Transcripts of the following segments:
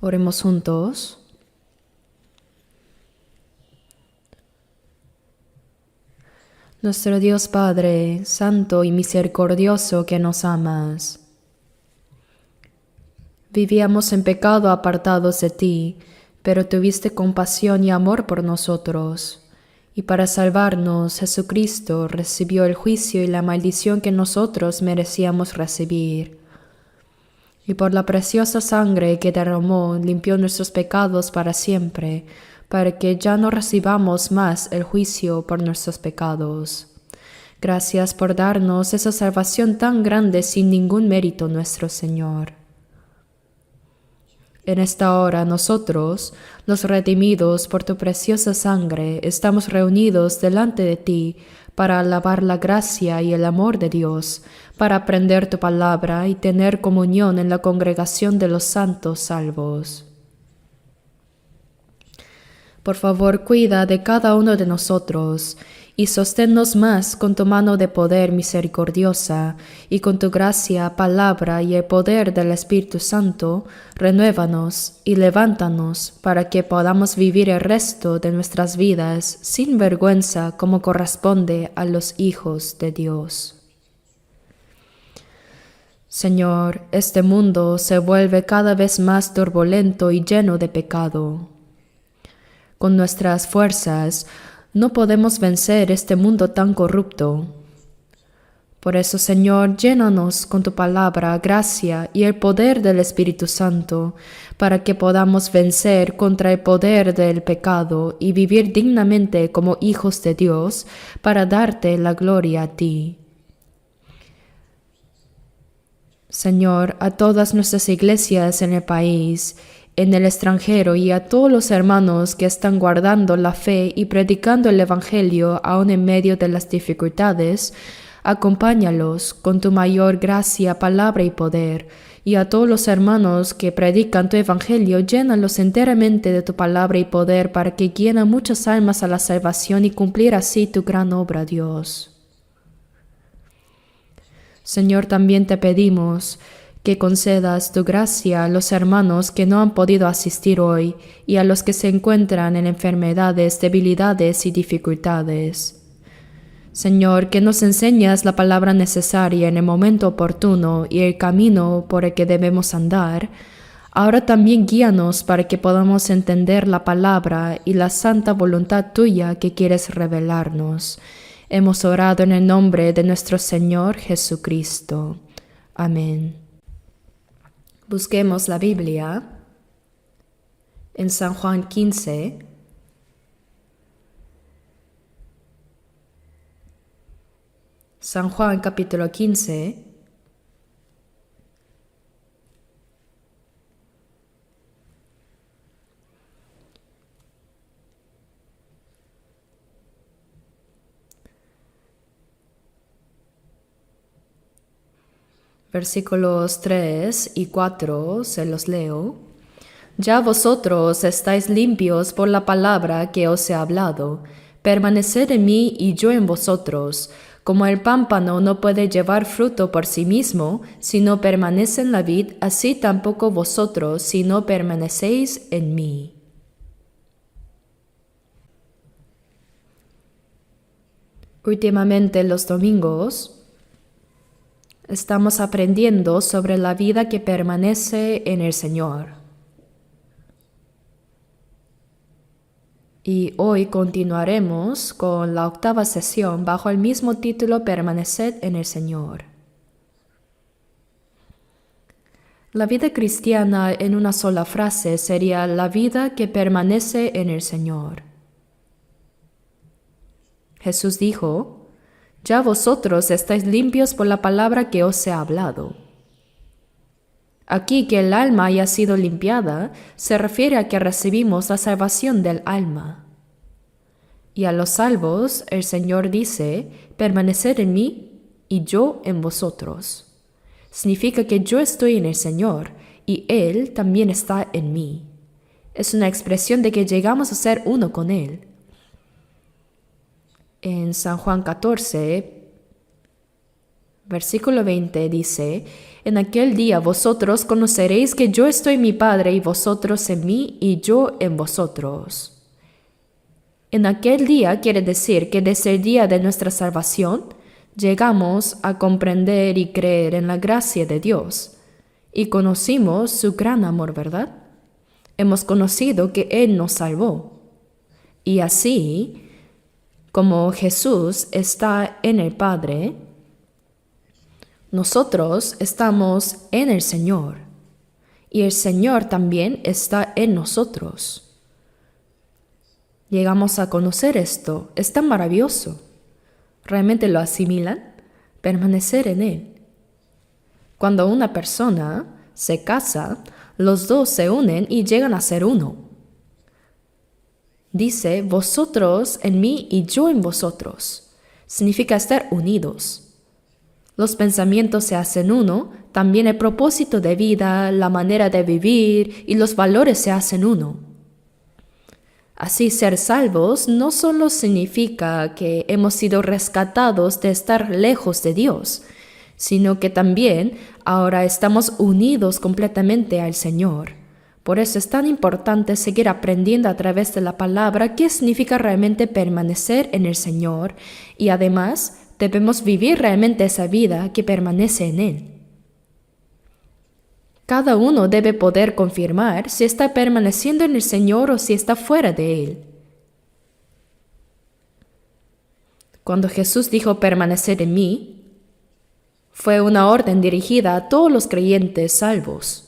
Oremos juntos. Nuestro Dios Padre, santo y misericordioso que nos amas. Vivíamos en pecado apartados de ti, pero tuviste compasión y amor por nosotros. Y para salvarnos, Jesucristo recibió el juicio y la maldición que nosotros merecíamos recibir. Y por la preciosa sangre que derramó, limpió nuestros pecados para siempre, para que ya no recibamos más el juicio por nuestros pecados. Gracias por darnos esa salvación tan grande sin ningún mérito, nuestro Señor. En esta hora nosotros, los redimidos por tu preciosa sangre, estamos reunidos delante de ti para alabar la gracia y el amor de Dios, para aprender tu palabra y tener comunión en la congregación de los santos salvos. Por favor, cuida de cada uno de nosotros y sosténnos más con tu mano de poder misericordiosa, y con tu gracia, palabra y el poder del Espíritu Santo, renuévanos y levántanos para que podamos vivir el resto de nuestras vidas sin vergüenza como corresponde a los hijos de Dios. Señor, este mundo se vuelve cada vez más turbulento y lleno de pecado. Con nuestras fuerzas no podemos vencer este mundo tan corrupto. Por eso, Señor, llénanos con tu palabra, gracia y el poder del Espíritu Santo, para que podamos vencer contra el poder del pecado y vivir dignamente como hijos de Dios, para darte la gloria a ti. Señor, a todas nuestras iglesias en el país, en el extranjero y a todos los hermanos que están guardando la fe y predicando el Evangelio aún en medio de las dificultades, acompáñalos con tu mayor gracia, palabra y poder, y a todos los hermanos que predican tu Evangelio, llénalos enteramente de tu palabra y poder para que guíen a muchas almas a la salvación y cumplir así tu gran obra, Dios. Señor, también te pedimos que concedas tu gracia a los hermanos que no han podido asistir hoy y a los que se encuentran en enfermedades, debilidades y dificultades. Señor, que nos enseñas la palabra necesaria en el momento oportuno y el camino por el que debemos andar. Ahora también guíanos para que podamos entender la palabra y la santa voluntad tuya que quieres revelarnos. Hemos orado en el nombre de nuestro Señor Jesucristo. Amén. Busquemos la Biblia en San Juan 15, San Juan capítulo 15, versículos 3 y 4, se los leo. Ya vosotros estáis limpios por la palabra que os he hablado. Permaneced en mí y yo en vosotros. Como el pámpano no puede llevar fruto por sí mismo, si no permanece en la vid, así tampoco vosotros, si no permanecéis en mí. Últimamente los domingos estamos aprendiendo sobre la vida que permanece en el Señor. Y hoy continuaremos con la 8ª sesión bajo el mismo título Permaneced en el Señor. La vida cristiana en una sola frase sería la vida que permanece en el Señor. Jesús dijo: ya vosotros estáis limpios por la palabra que os he hablado. Aquí que el alma haya sido limpiada, se refiere a que recibimos la salvación del alma. Y a los salvos, el Señor dice: permaneced en mí y yo en vosotros. Significa que yo estoy en el Señor y Él también está en mí. Es una expresión de que llegamos a ser uno con Él. En San Juan 14, Versículo 20 dice, en aquel día vosotros conoceréis que yo estoy en mi Padre y vosotros en mí y yo en vosotros. En aquel día quiere decir que desde el día de nuestra salvación llegamos a comprender y creer en la gracia de Dios y conocimos su gran amor, ¿verdad? Hemos conocido que Él nos salvó. Y así, como Jesús está en el Padre, nosotros estamos en el Señor y el Señor también está en nosotros. Llegamos a conocer esto, es tan maravilloso. ¿Realmente lo asimilan? Permanecer en Él. Cuando una persona se casa, los dos se unen y llegan a ser uno. Dice, vosotros en mí y yo en vosotros. Significa estar unidos. Los pensamientos se hacen uno, también el propósito de vida, la manera de vivir y los valores se hacen uno. Así, ser salvos no solo significa que hemos sido rescatados de estar lejos de Dios, sino que también ahora estamos unidos completamente al Señor. Por eso es tan importante seguir aprendiendo a través de la palabra qué significa realmente permanecer en el Señor y además debemos vivir realmente esa vida que permanece en Él. Cada uno debe poder confirmar si está permaneciendo en el Señor o si está fuera de Él. Cuando Jesús dijo permanecer en mí, fue una orden dirigida a todos los creyentes salvos.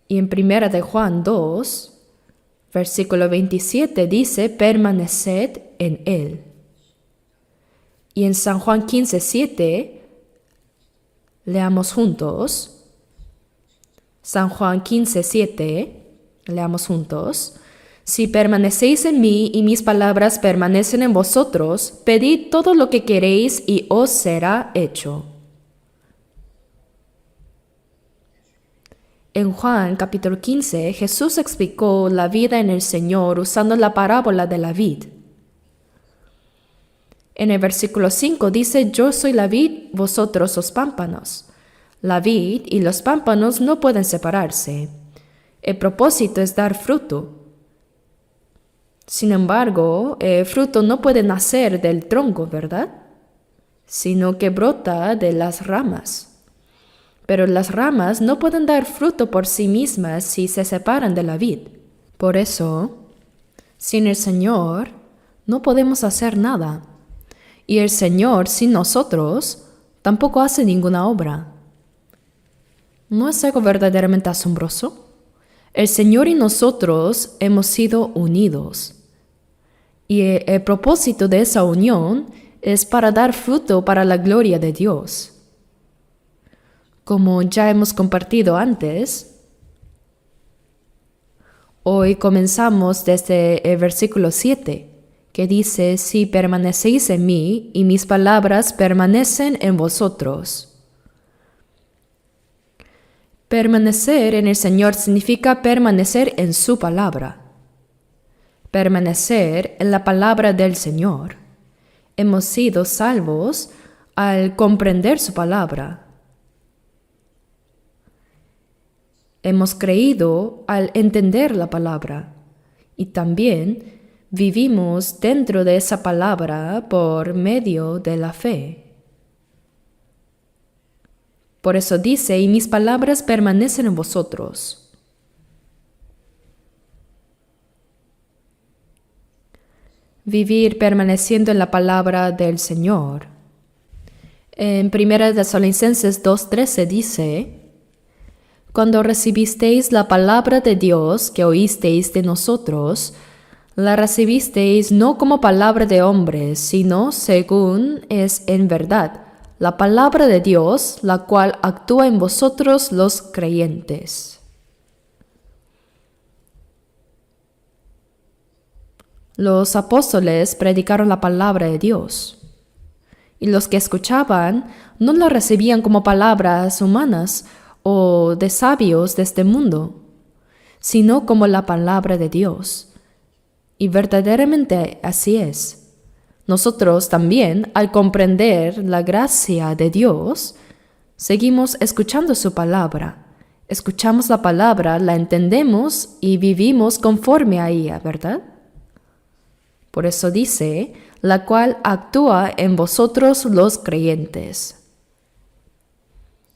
Y en 1 de Juan 2, versículo 27 dice, permaneced en Él. Y en San Juan 15:7, leamos juntos. San Juan 15:7, leamos juntos. Si permanecéis en mí y mis palabras permanecen en vosotros, pedid todo lo que queréis y os será hecho. En Juan capítulo 15, Jesús explicó la vida en el Señor usando la parábola de la vid. En el versículo 5 dice, yo soy la vid, vosotros los pámpanos. La vid y los pámpanos no pueden separarse. El propósito es dar fruto. Sin embargo, el fruto no puede nacer del tronco, ¿verdad? Sino que brota de las ramas. Pero las ramas no pueden dar fruto por sí mismas si se separan de la vid. Por eso, sin el Señor, no podemos hacer nada. Y el Señor, sin nosotros, tampoco hace ninguna obra. ¿No es algo verdaderamente asombroso? El Señor y nosotros hemos sido unidos. Y el propósito de esa unión es para dar fruto para la gloria de Dios. Como ya hemos compartido antes, hoy comenzamos desde el versículo 7. Que dice, si permanecéis en mí y mis palabras permanecen en vosotros. Permanecer en el Señor significa permanecer en su palabra. Permanecer en la palabra del Señor. Hemos sido salvos al comprender su palabra. Hemos creído al entender la palabra y también vivimos dentro de esa palabra por medio de la fe. Por eso dice, y mis palabras permanecen en vosotros. Vivir permaneciendo en la palabra del Señor. En 1 Tesalonicenses 2:13 dice, cuando recibisteis la palabra de Dios que oísteis de nosotros, la recibisteis no como palabra de hombres, sino según es en verdad, la palabra de Dios, la cual actúa en vosotros los creyentes. Los apóstoles predicaron la palabra de Dios, y los que escuchaban no la recibían como palabras humanas o de sabios de este mundo, sino como la palabra de Dios. Y verdaderamente así es. Nosotros también, al comprender la gracia de Dios, seguimos escuchando su palabra. Escuchamos la palabra, la entendemos y vivimos conforme a ella, ¿verdad? Por eso dice, la cual actúa en vosotros los creyentes.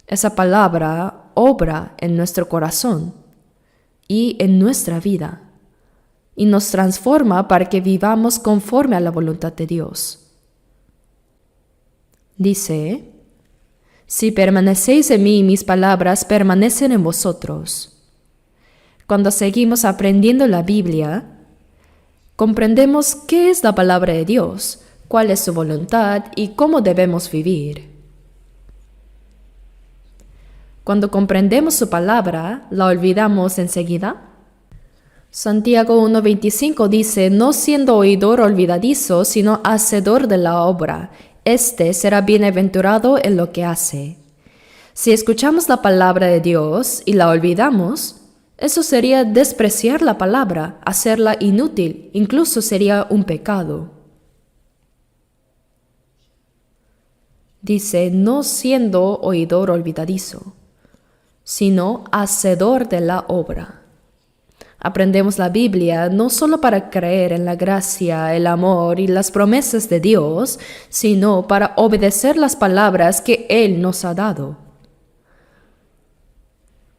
Esa palabra obra en nuestro corazón y en nuestra vida y nos transforma para que vivamos conforme a la voluntad de Dios. Dice, si permanecéis en mí y mis palabras permanecen en vosotros. Cuando seguimos aprendiendo la Biblia, comprendemos qué es la palabra de Dios, cuál es su voluntad y cómo debemos vivir. Cuando comprendemos su palabra, ¿la olvidamos enseguida? Santiago 1:25 dice, no siendo oidor olvidadizo, sino hacedor de la obra, éste será bienaventurado en lo que hace. Si escuchamos la palabra de Dios y la olvidamos, eso sería despreciar la palabra, hacerla inútil, incluso sería un pecado. Dice, no siendo oidor olvidadizo, sino hacedor de la obra. Aprendemos la Biblia no solo para creer en la gracia, el amor y las promesas de Dios, sino para obedecer las palabras que Él nos ha dado.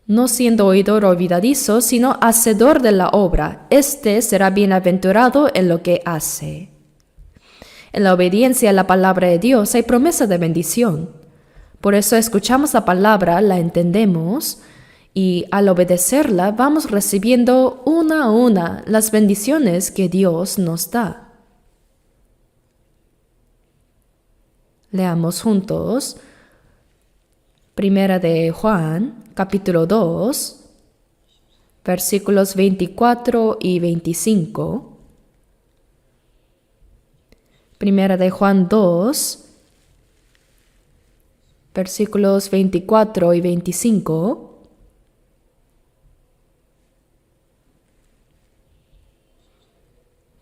No siendo oidor olvidadizo, sino hacedor de la obra, éste será bienaventurado en lo que hace. En la obediencia a la palabra de Dios hay promesa de bendición. Por eso escuchamos la palabra, la entendemos, y al obedecerla vamos recibiendo una a una las bendiciones que Dios nos da. Leamos juntos Primera de Juan, capítulo 2, versículos 24 y 25. Primera de Juan 2, versículos 24 y 25.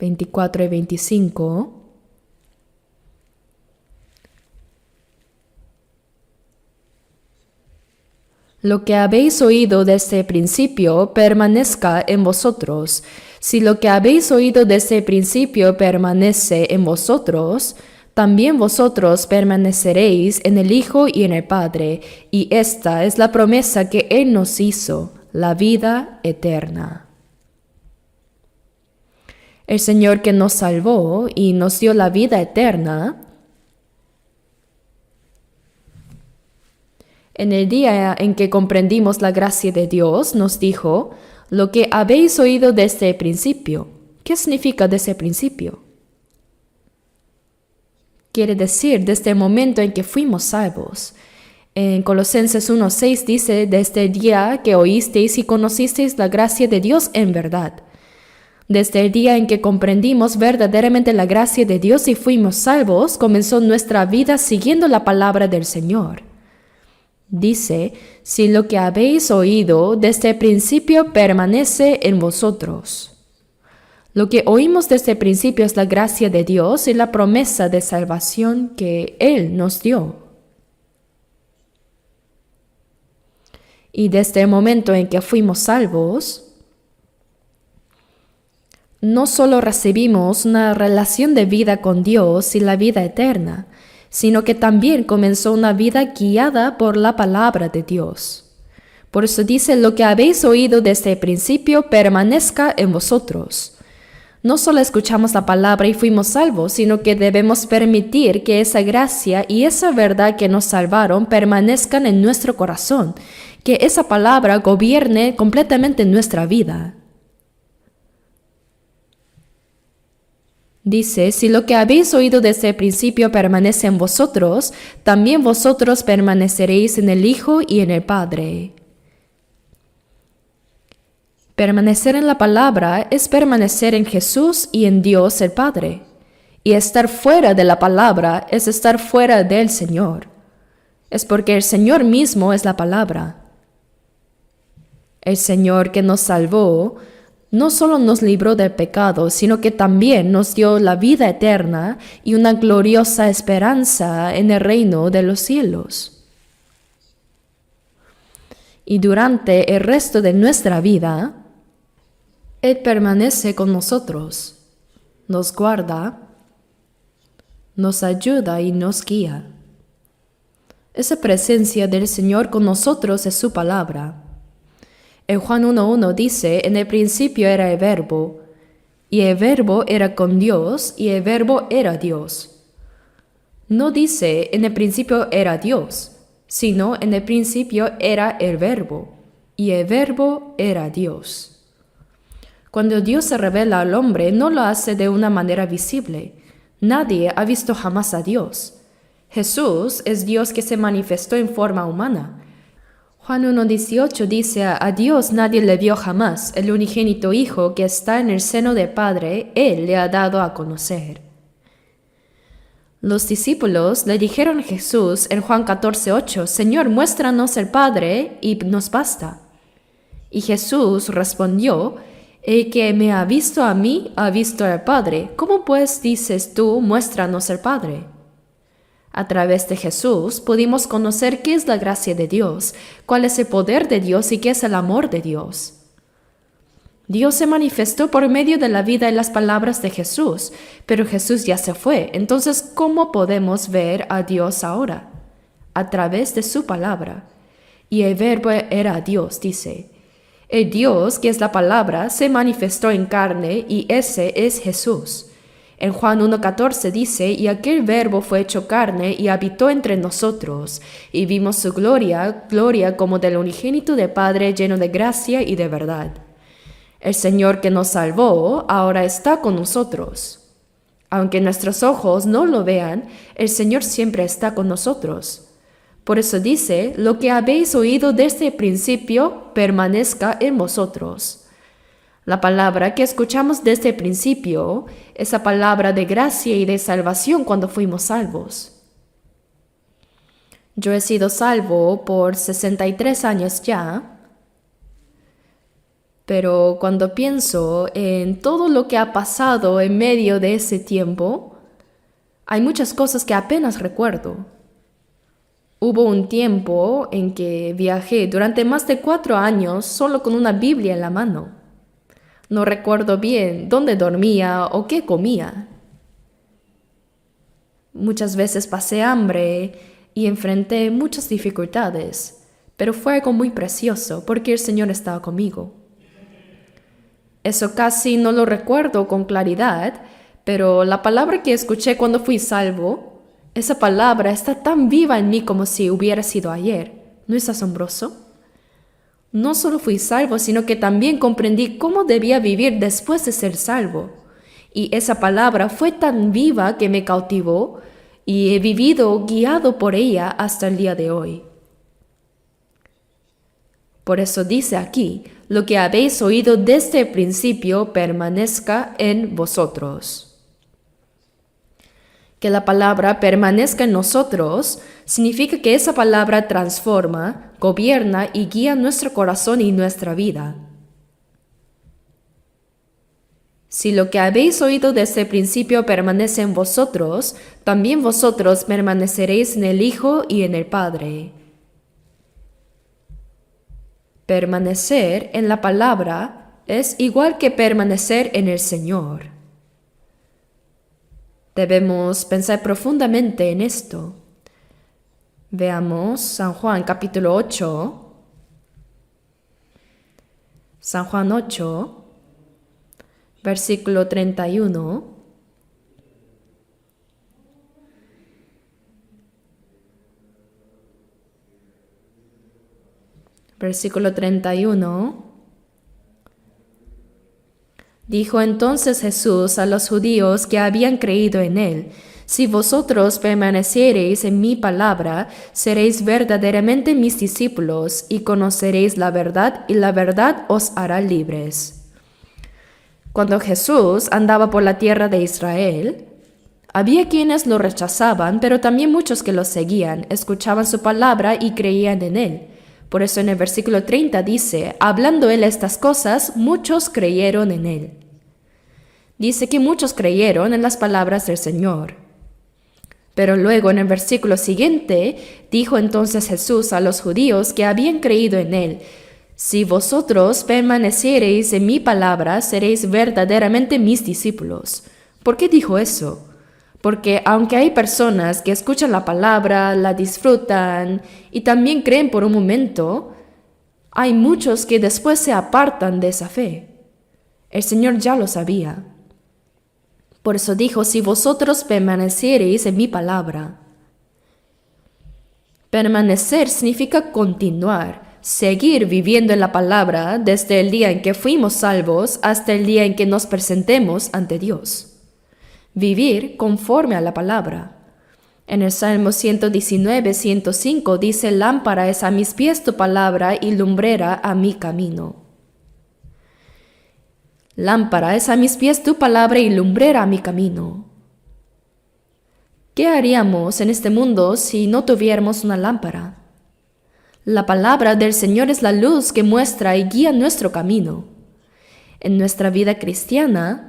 24 y 25. Lo que habéis oído desde el principio permanezca en vosotros. Si lo que habéis oído desde el principio permanece en vosotros, también vosotros permaneceréis en el Hijo y en el Padre. Y esta es la promesa que Él nos hizo, la vida eterna. El Señor que nos salvó y nos dio la vida eterna, en el día en que comprendimos la gracia de Dios, nos dijo, lo que habéis oído desde el principio. ¿Qué significa desde el principio? Quiere decir desde el momento en que fuimos salvos. En Colosenses 1:6 dice, desde el día que oísteis y conocisteis la gracia de Dios en verdad. Desde el día en que comprendimos verdaderamente la gracia de Dios y fuimos salvos, comenzó nuestra vida siguiendo la palabra del Señor. Dice, si lo que habéis oído desde el principio permanece en vosotros. Lo que oímos desde el principio es la gracia de Dios y la promesa de salvación que Él nos dio. Y desde el momento en que fuimos salvos, no solo recibimos una relación de vida con Dios y la vida eterna, sino que también comenzó una vida guiada por la palabra de Dios. Por eso dice, lo que habéis oído desde el principio permanezca en vosotros. No solo escuchamos la palabra y fuimos salvos, sino que debemos permitir que esa gracia y esa verdad que nos salvaron permanezcan en nuestro corazón, que esa palabra gobierne completamente nuestra vida. Dice, si lo que habéis oído desde el principio permanece en vosotros, también vosotros permaneceréis en el Hijo y en el Padre. Permanecer en la palabra es permanecer en Jesús y en Dios el Padre. Y estar fuera de la palabra es estar fuera del Señor. Es porque el Señor mismo es la palabra. El Señor que nos salvó no solo nos libró del pecado, sino que también nos dio la vida eterna y una gloriosa esperanza en el reino de los cielos. Y durante el resto de nuestra vida, Él permanece con nosotros, nos guarda, nos ayuda y nos guía. Esa presencia del Señor con nosotros es su palabra. En Juan 1:1 dice, en el principio era el Verbo, y el Verbo era con Dios, y el Verbo era Dios. No dice, en el principio era Dios, sino en el principio era el Verbo, y el Verbo era Dios. Cuando Dios se revela al hombre, no lo hace de una manera visible. Nadie ha visto jamás a Dios. Jesús es Dios que se manifestó en forma humana. Juan 1:18 dice, a Dios nadie le vio jamás, el unigénito Hijo que está en el seno del Padre, Él le ha dado a conocer. Los discípulos le dijeron a Jesús en Juan 14:8, Señor, muéstranos el Padre y nos basta. Y Jesús respondió, el que me ha visto a mí, ha visto al Padre. ¿Cómo pues dices tú, muéstranos el Padre? A través de Jesús pudimos conocer qué es la gracia de Dios, cuál es el poder de Dios y qué es el amor de Dios. Dios se manifestó por medio de la vida y las palabras de Jesús, pero Jesús ya se fue. Entonces, ¿cómo podemos ver a Dios ahora? A través de su palabra. Y el Verbo era Dios, dice. El Dios, que es la palabra, se manifestó en carne y ese es Jesús. En Juan 1:14 dice, y aquel Verbo fue hecho carne y habitó entre nosotros, y vimos su gloria, gloria como del unigénito del Padre lleno de gracia y de verdad. El Señor que nos salvó ahora está con nosotros. Aunque nuestros ojos no lo vean, el Señor siempre está con nosotros. Por eso dice, lo que habéis oído desde el principio permanezca en vosotros. La palabra que escuchamos desde el principio, esa palabra de gracia y de salvación cuando fuimos salvos. Yo he sido salvo por 63 años ya, pero cuando pienso en todo lo que ha pasado en medio de ese tiempo, hay muchas cosas que apenas recuerdo. Hubo un tiempo en que viajé durante más de 4 años solo con una Biblia en la mano. No recuerdo bien dónde dormía o qué comía. Muchas veces pasé hambre y enfrenté muchas dificultades, pero fue algo muy precioso porque el Señor estaba conmigo. Eso casi no lo recuerdo con claridad, pero la palabra que escuché cuando fui salvo, esa palabra está tan viva en mí como si hubiera sido ayer. ¿No es asombroso? No solo fui salvo, sino que también comprendí cómo debía vivir después de ser salvo. Y esa palabra fue tan viva que me cautivó y he vivido guiado por ella hasta el día de hoy. Por eso dice aquí, lo que habéis oído desde el principio permanezca en vosotros. Que la palabra permanezca en nosotros significa que esa palabra transforma, gobierna y guía nuestro corazón y nuestra vida. Si lo que habéis oído desde el principio permanece en vosotros, también vosotros permaneceréis en el Hijo y en el Padre. Permanecer en la palabra es igual que permanecer en el Señor. Debemos pensar profundamente en esto. Veamos San Juan capítulo 8. San Juan 8, versículo 31. Versículo 31. Dijo entonces Jesús a los judíos que habían creído en él, si vosotros permaneciereis en mi palabra, seréis verdaderamente mis discípulos y conoceréis la verdad y la verdad os hará libres. Cuando Jesús andaba por la tierra de Israel, había quienes lo rechazaban, pero también muchos que lo seguían, escuchaban su palabra y creían en él. Por eso en el versículo 30 dice, hablando él estas cosas, muchos creyeron en él. Dice que muchos creyeron en las palabras del Señor. Pero luego en el versículo siguiente, dijo entonces Jesús a los judíos que habían creído en él, si vosotros permaneciereis en mi palabra, seréis verdaderamente mis discípulos. ¿Por qué dijo eso? Porque aunque hay personas que escuchan la palabra, la disfrutan y también creen por un momento, hay muchos que después se apartan de esa fe. El Señor ya lo sabía. Por eso dijo, si vosotros permaneciereis en mi palabra. Permanecer significa continuar, seguir viviendo en la palabra desde el día en que fuimos salvos hasta el día en que nos presentemos ante Dios. Vivir conforme a la palabra. En el Salmo 119, 105 dice, lámpara es a mis pies tu palabra y lumbrera a mi camino. Lámpara es a mis pies tu palabra y lumbrera a mi camino. ¿Qué haríamos en este mundo si no tuviéramos una lámpara? La palabra del Señor es la luz que muestra y guía nuestro camino. En nuestra vida cristiana,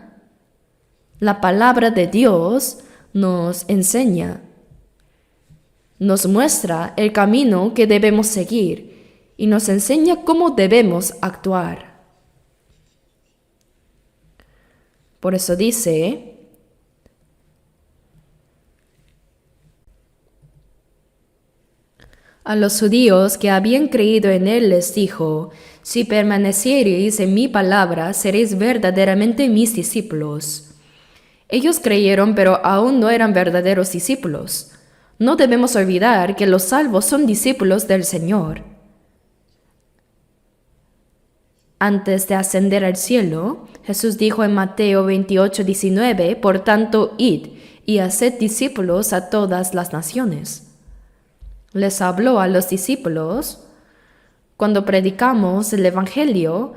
la palabra de Dios nos enseña, nos muestra el camino que debemos seguir y nos enseña cómo debemos actuar. Por eso dice, a los judíos que habían creído en él les dijo, si permaneciereis en mi palabra, seréis verdaderamente mis discípulos. Ellos creyeron, pero aún no eran verdaderos discípulos. No debemos olvidar que los salvos son discípulos del Señor. Antes de ascender al cielo, Jesús dijo en Mateo 28, 19, por tanto, id y haced discípulos a todas las naciones. Les habló a los discípulos cuando predicamos el Evangelio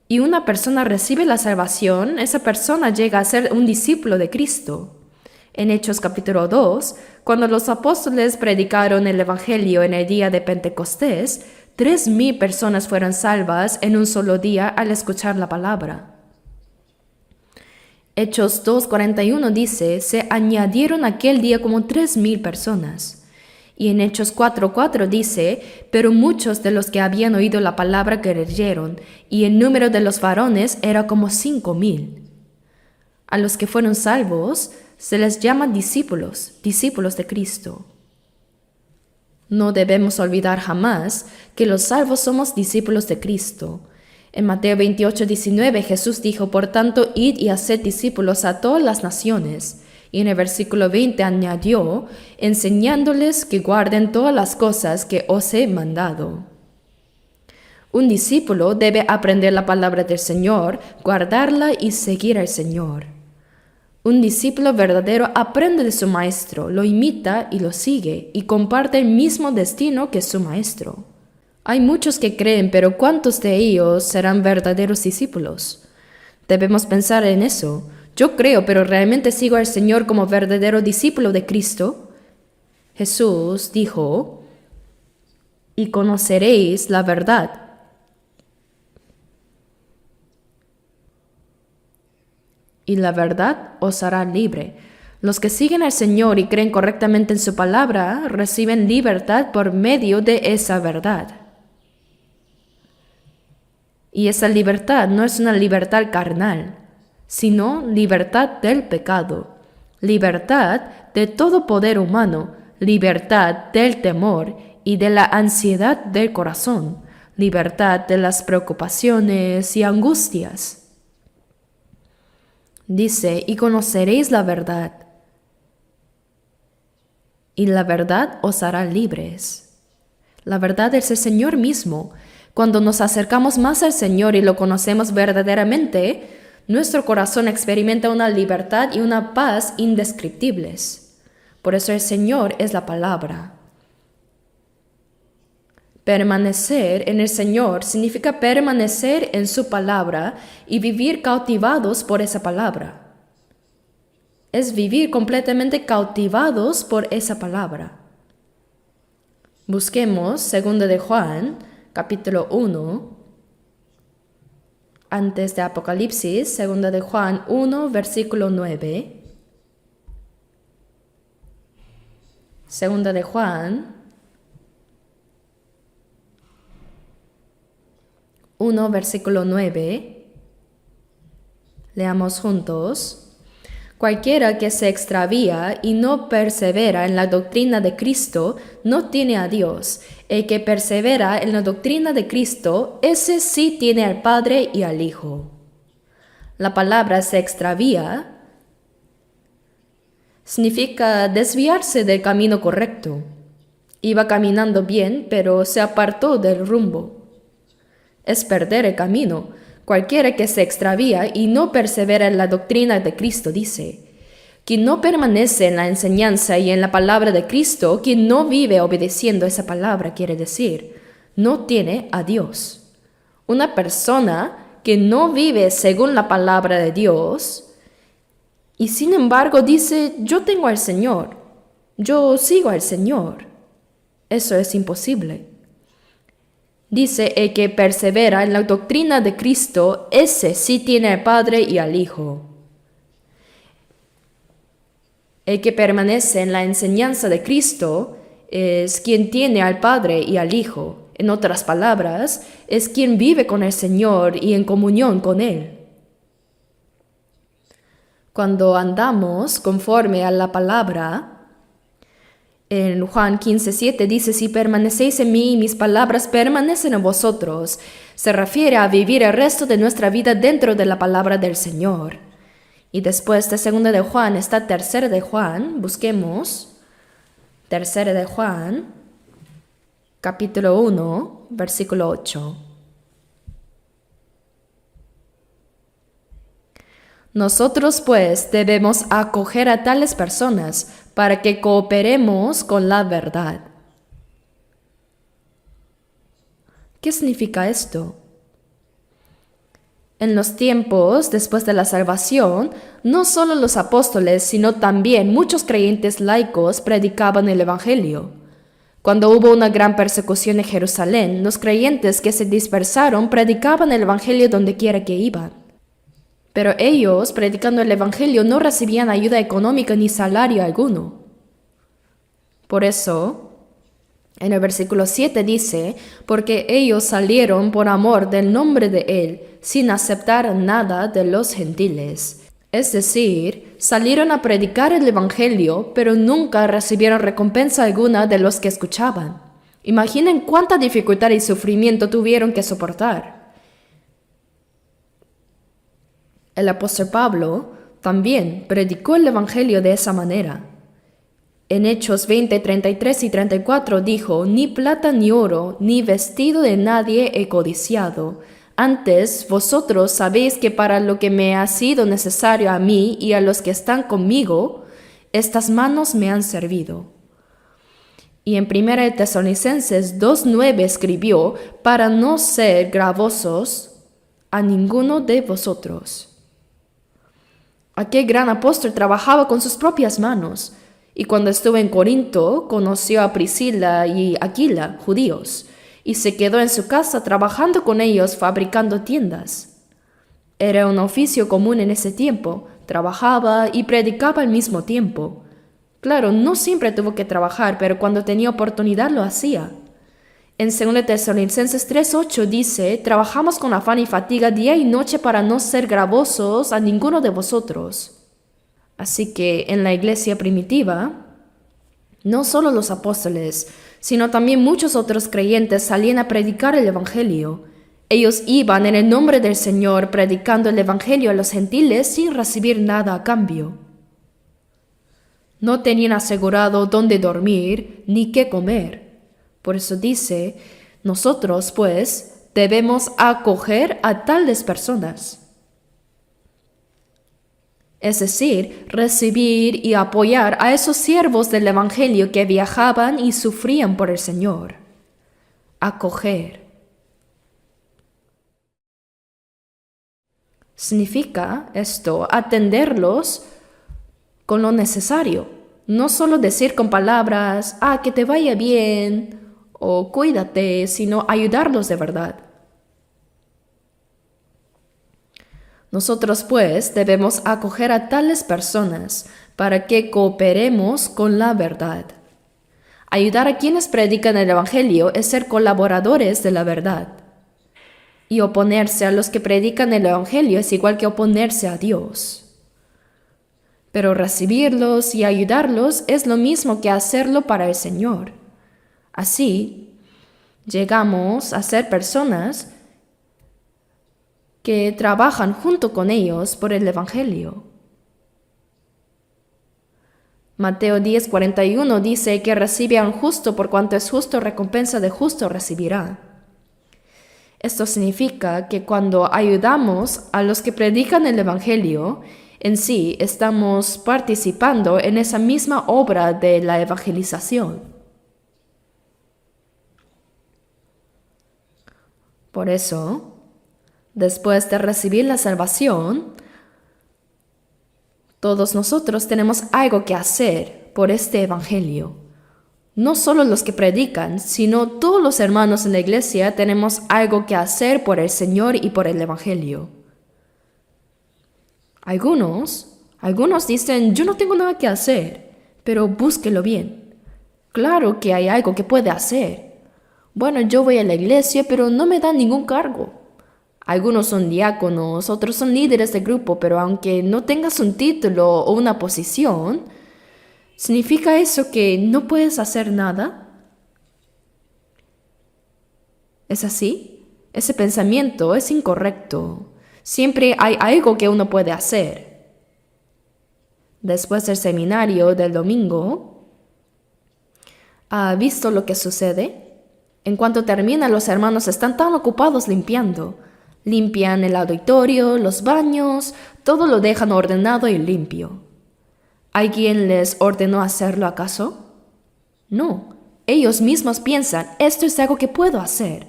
y una persona recibe la salvación, esa persona llega a ser un discípulo de Cristo. En Hechos capítulo 2, cuando los apóstoles predicaron el Evangelio en el día de Pentecostés, 3,000 personas fueron salvas en un solo día al escuchar la palabra. Hechos 2:41 dice, se añadieron aquel día como 3,000 personas. Y en Hechos 4:4 dice, pero muchos de los que habían oído la palabra creyeron, y el número de los varones era como 5,000. A los que fueron salvos se les llama discípulos, discípulos de Cristo. No debemos olvidar jamás que los salvos somos discípulos de Cristo. En Mateo 28, 19 Jesús dijo, por tanto, id y haced discípulos a todas las naciones. Y en el versículo 20 añadió, enseñándoles que guarden todas las cosas que os he mandado. Un discípulo debe aprender la palabra del Señor, guardarla y seguir al Señor. Un discípulo verdadero aprende de su maestro, lo imita y lo sigue, y comparte el mismo destino que su maestro. Hay muchos que creen, pero ¿cuántos de ellos serán verdaderos discípulos? Debemos pensar en eso. Yo creo, pero ¿realmente sigo al Señor como verdadero discípulo de Cristo? Jesús dijo, y conoceréis la verdad. Y la verdad os hará libre. Los que siguen al Señor y creen correctamente en su palabra, reciben libertad por medio de esa verdad. Y esa libertad no es una libertad carnal, sino libertad del pecado, libertad de todo poder humano, libertad del temor y de la ansiedad del corazón, libertad de las preocupaciones y angustias. Dice, y conoceréis la verdad, y la verdad os hará libres. La verdad es el Señor mismo. Cuando nos acercamos más al Señor y lo conocemos verdaderamente, nuestro corazón experimenta una libertad y una paz indescriptibles. Por eso el Señor es la palabra. Permanecer en el Señor significa permanecer en su palabra y vivir cautivados por esa palabra. Es vivir completamente cautivados por esa palabra. Busquemos 2 de Juan, capítulo 1, antes de Apocalipsis, 2 de Juan 1, versículo 9. 2 de Juan 1, versículo 9. Leamos juntos. Cualquiera que se extravía y no persevera en la doctrina de Cristo no tiene a Dios. El que persevera en la doctrina de Cristo, ese sí tiene al Padre y al Hijo. La palabra se extravía significa desviarse del camino correcto. Iba caminando bien, pero se apartó del rumbo. Es perder el camino. Cualquiera que se extravía y no persevera en la doctrina de Cristo, dice. Quien no permanece en la enseñanza y en la palabra de Cristo, quien no vive obedeciendo esa palabra, quiere decir, no tiene a Dios. Una persona que no vive según la palabra de Dios y sin embargo dice, yo tengo al Señor, yo sigo al Señor. Eso es imposible. Dice, el que persevera en la doctrina de Cristo, ese sí tiene al Padre y al Hijo. El que permanece en la enseñanza de Cristo es quien tiene al Padre y al Hijo. En otras palabras, es quien vive con el Señor y en comunión con Él. Cuando andamos conforme a la palabra, en Juan 15:7 dice, si permanecéis en mí y mis palabras permanecen en vosotros, se refiere a vivir el resto de nuestra vida dentro de la palabra del Señor. Y después de 2 de Juan está 3 de Juan, busquemos 3 de Juan, capítulo 1, versículo 8. Nosotros pues debemos acoger a tales personas para que cooperemos con la verdad. ¿Qué significa esto? En los tiempos después de la salvación, no solo los apóstoles, sino también muchos creyentes laicos predicaban el Evangelio. Cuando hubo una gran persecución en Jerusalén, los creyentes que se dispersaron predicaban el Evangelio donde quiera que iban. Pero ellos, predicando el Evangelio, no recibían ayuda económica ni salario alguno. Por eso, en el versículo 7 dice, porque ellos salieron por amor del nombre de Él, sin aceptar nada de los gentiles. Es decir, salieron a predicar el Evangelio, pero nunca recibieron recompensa alguna de los que escuchaban. Imaginen cuánta dificultad y sufrimiento tuvieron que soportar. El apóstol Pablo también predicó el Evangelio de esa manera. En Hechos 20, 33 y 34 dijo, ni plata ni oro, ni vestido de nadie he codiciado. Antes vosotros sabéis que para lo que me ha sido necesario a mí y a los que están conmigo, estas manos me han servido. Y en 1 Tesalonicenses 2:9 escribió, para no ser gravosos a ninguno de vosotros. Aquel gran apóstol trabajaba con sus propias manos, y cuando estuvo en Corinto conoció a Priscila y Aquila, judíos, y se quedó en su casa trabajando con ellos fabricando tiendas. Era un oficio común en ese tiempo, trabajaba y predicaba al mismo tiempo. Claro, no siempre tuvo que trabajar, pero cuando tenía oportunidad lo hacía. En 2 Tesalonicenses 3:8 dice, trabajamos con afán y fatiga día y noche para no ser gravosos a ninguno de vosotros. Así que en la iglesia primitiva, no solo los apóstoles, sino también muchos otros creyentes salían a predicar el Evangelio. Ellos iban en el nombre del Señor predicando el Evangelio a los gentiles sin recibir nada a cambio. No tenían asegurado dónde dormir ni qué comer. Por eso dice, nosotros pues debemos acoger a tales personas. Es decir, recibir y apoyar a esos siervos del Evangelio que viajaban y sufrían por el Señor. Acoger. Significa esto, atenderlos con lo necesario. No solo decir con palabras, que te vaya bien, o cuídate, sino ayudarlos de verdad. Nosotros, pues, debemos acoger a tales personas para que cooperemos con la verdad. Ayudar a quienes predican el Evangelio es ser colaboradores de la verdad. Y oponerse a los que predican el Evangelio es igual que oponerse a Dios. Pero recibirlos y ayudarlos es lo mismo que hacerlo para el Señor. Así, llegamos a ser personas que trabajan junto con ellos por el Evangelio. Mateo 10:41 dice que recibe a un justo por cuanto es justo, recompensa de justo recibirá. Esto significa que cuando ayudamos a los que predican el Evangelio, en sí estamos participando en esa misma obra de la evangelización. Por eso, después de recibir la salvación, todos nosotros tenemos algo que hacer por este Evangelio. No solo los que predican, sino todos los hermanos en la iglesia tenemos algo que hacer por el Señor y por el Evangelio. Algunos dicen, yo no tengo nada que hacer, pero búsquelo bien. Claro que hay algo que puede hacer. Bueno, yo voy a la iglesia, pero no me dan ningún cargo. Algunos son diáconos, otros son líderes de grupo, pero aunque no tengas un título o una posición, ¿significa eso que no puedes hacer nada? ¿Es así? Ese pensamiento es incorrecto. Siempre hay algo que uno puede hacer. Después del seminario del domingo, ¿ha visto lo que sucede? En cuanto termina, los hermanos están tan ocupados limpiando. Limpian el auditorio, los baños, todo lo dejan ordenado y limpio. ¿Alguien les ordenó hacerlo acaso? No, ellos mismos piensan, esto es algo que puedo hacer.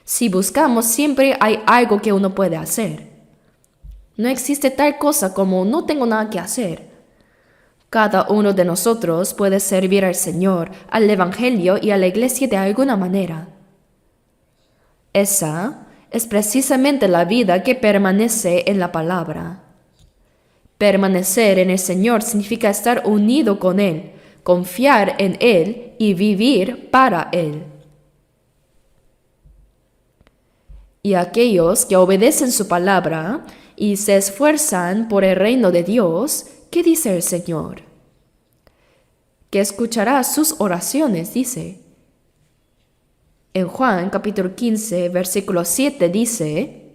Si buscamos, siempre hay algo que uno puede hacer. No existe tal cosa como no tengo nada que hacer. Cada uno de nosotros puede servir al Señor, al Evangelio y a la iglesia de alguna manera. Esa es precisamente la vida que permanece en la palabra. Permanecer en el Señor significa estar unido con Él, confiar en Él y vivir para Él. Y aquellos que obedecen su palabra y se esfuerzan por el reino de Dios, ¿qué dice el Señor? Que escuchará sus oraciones, dice. En Juan capítulo 15, versículo 7 dice: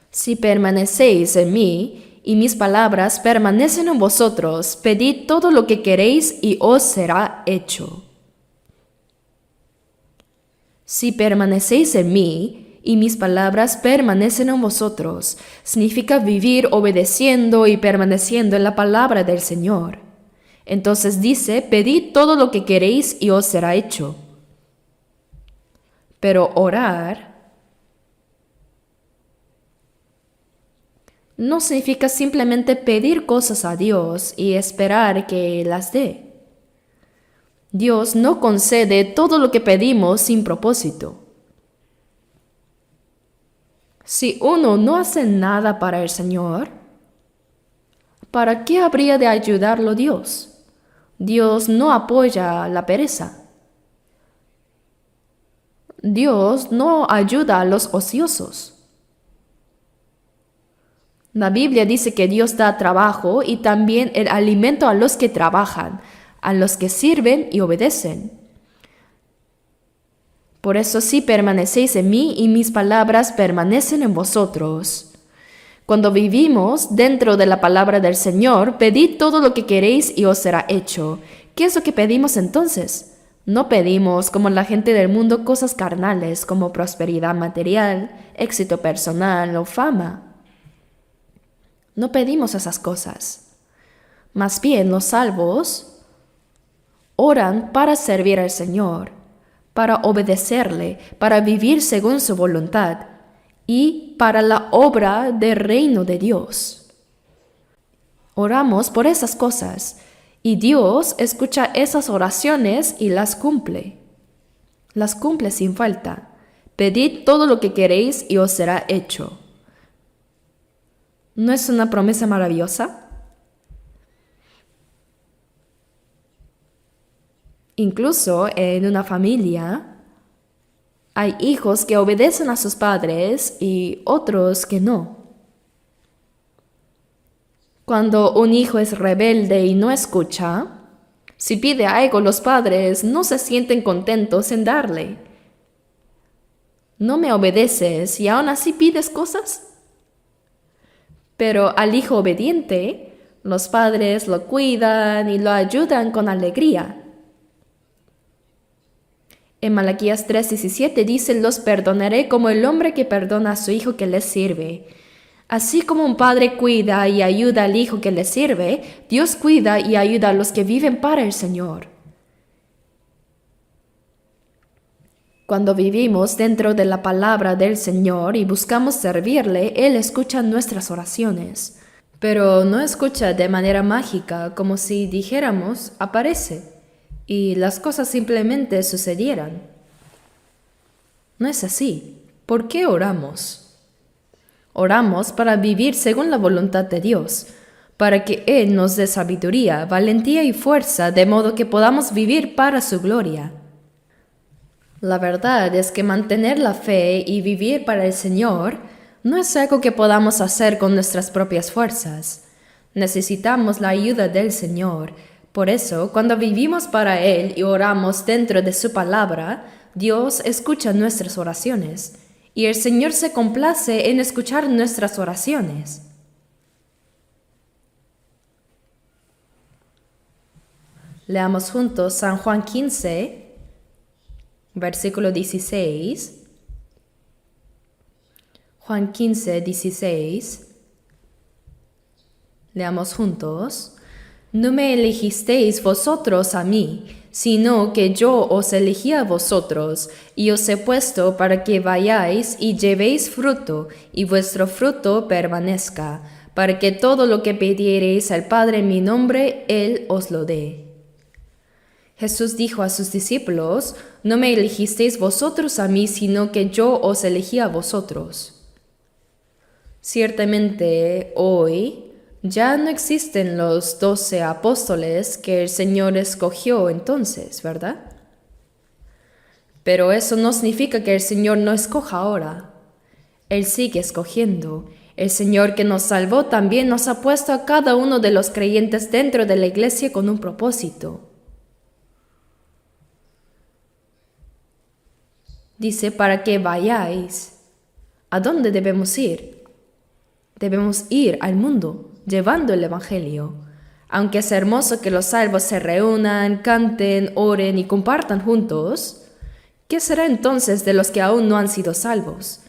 Si permanecéis en mí y mis palabras permanecen en vosotros, pedid todo lo que queréis y os será hecho. Si permanecéis en mí y mis palabras permanecen en vosotros, significa vivir obedeciendo y permaneciendo en la palabra del Señor. Entonces dice, pedid todo lo que queréis y os será hecho. Pero orar no significa simplemente pedir cosas a Dios y esperar que las dé. Dios no concede todo lo que pedimos sin propósito. Si uno no hace nada para el Señor, ¿para qué habría de ayudarlo Dios? Dios no apoya la pereza. Dios no ayuda a los ociosos. La Biblia dice que Dios da trabajo y también el alimento a los que trabajan, a los que sirven y obedecen. Por eso si permanecéis en mí y mis palabras permanecen en vosotros. Cuando vivimos dentro de la palabra del Señor, pedid todo lo que queréis y os será hecho. ¿Qué es lo que pedimos entonces? No pedimos, como la gente del mundo, cosas carnales como prosperidad material, éxito personal o fama. No pedimos esas cosas. Más bien, los salvos oran para servir al Señor, para obedecerle, para vivir según su voluntad y para la obra del reino de Dios. Oramos por esas cosas Y Dios escucha esas oraciones y las cumple. Las cumple sin falta. Pedid todo lo que queréis y os será hecho. ¿No es una promesa maravillosa? Incluso en una familia hay hijos que obedecen a sus padres y otros que no. Cuando un hijo es rebelde y no escucha, si pide algo, los padres no se sienten contentos en darle. ¿No me obedeces y aún así pides cosas? Pero al hijo obediente, los padres lo cuidan y lo ayudan con alegría. En Malaquías 3:17 dice: los perdonaré como el hombre que perdona a su hijo que le sirve. Así como un padre cuida y ayuda al hijo que le sirve, Dios cuida y ayuda a los que viven para el Señor. Cuando vivimos dentro de la palabra del Señor y buscamos servirle, Él escucha nuestras oraciones. Pero no escucha de manera mágica, como si dijéramos, aparece, y las cosas simplemente sucedieran. No es así. ¿Por qué oramos? Oramos para vivir según la voluntad de Dios, para que Él nos dé sabiduría, valentía y fuerza, de modo que podamos vivir para su gloria. La verdad es que mantener la fe y vivir para el Señor no es algo que podamos hacer con nuestras propias fuerzas. Necesitamos la ayuda del Señor. Por eso, cuando vivimos para Él y oramos dentro de su palabra, Dios escucha nuestras oraciones. Y el Señor se complace en escuchar nuestras oraciones. Leamos juntos San Juan 15, versículo 16. Juan 15, 16. Leamos juntos. No me elegisteis vosotros a mí, sino que yo os elegí a vosotros, y os he puesto para que vayáis y llevéis fruto, y vuestro fruto permanezca, para que todo lo que pidiereis al Padre en mi nombre, Él os lo dé. Jesús dijo a sus discípulos: no me elegisteis vosotros a mí, sino que yo os elegí a vosotros. Ciertamente, hoy ya no existen los 12 apóstoles que el Señor escogió entonces, ¿verdad? Pero eso no significa que el Señor no escoja ahora. Él sigue escogiendo. El Señor que nos salvó también nos ha puesto a cada uno de los creyentes dentro de la iglesia con un propósito. Dice: para que vayáis. ¿A dónde debemos ir? Debemos ir al mundo, llevando el Evangelio. Aunque es hermoso que los salvos se reúnan, canten, oren y compartan juntos, ¿qué será entonces de los que aún no han sido salvos?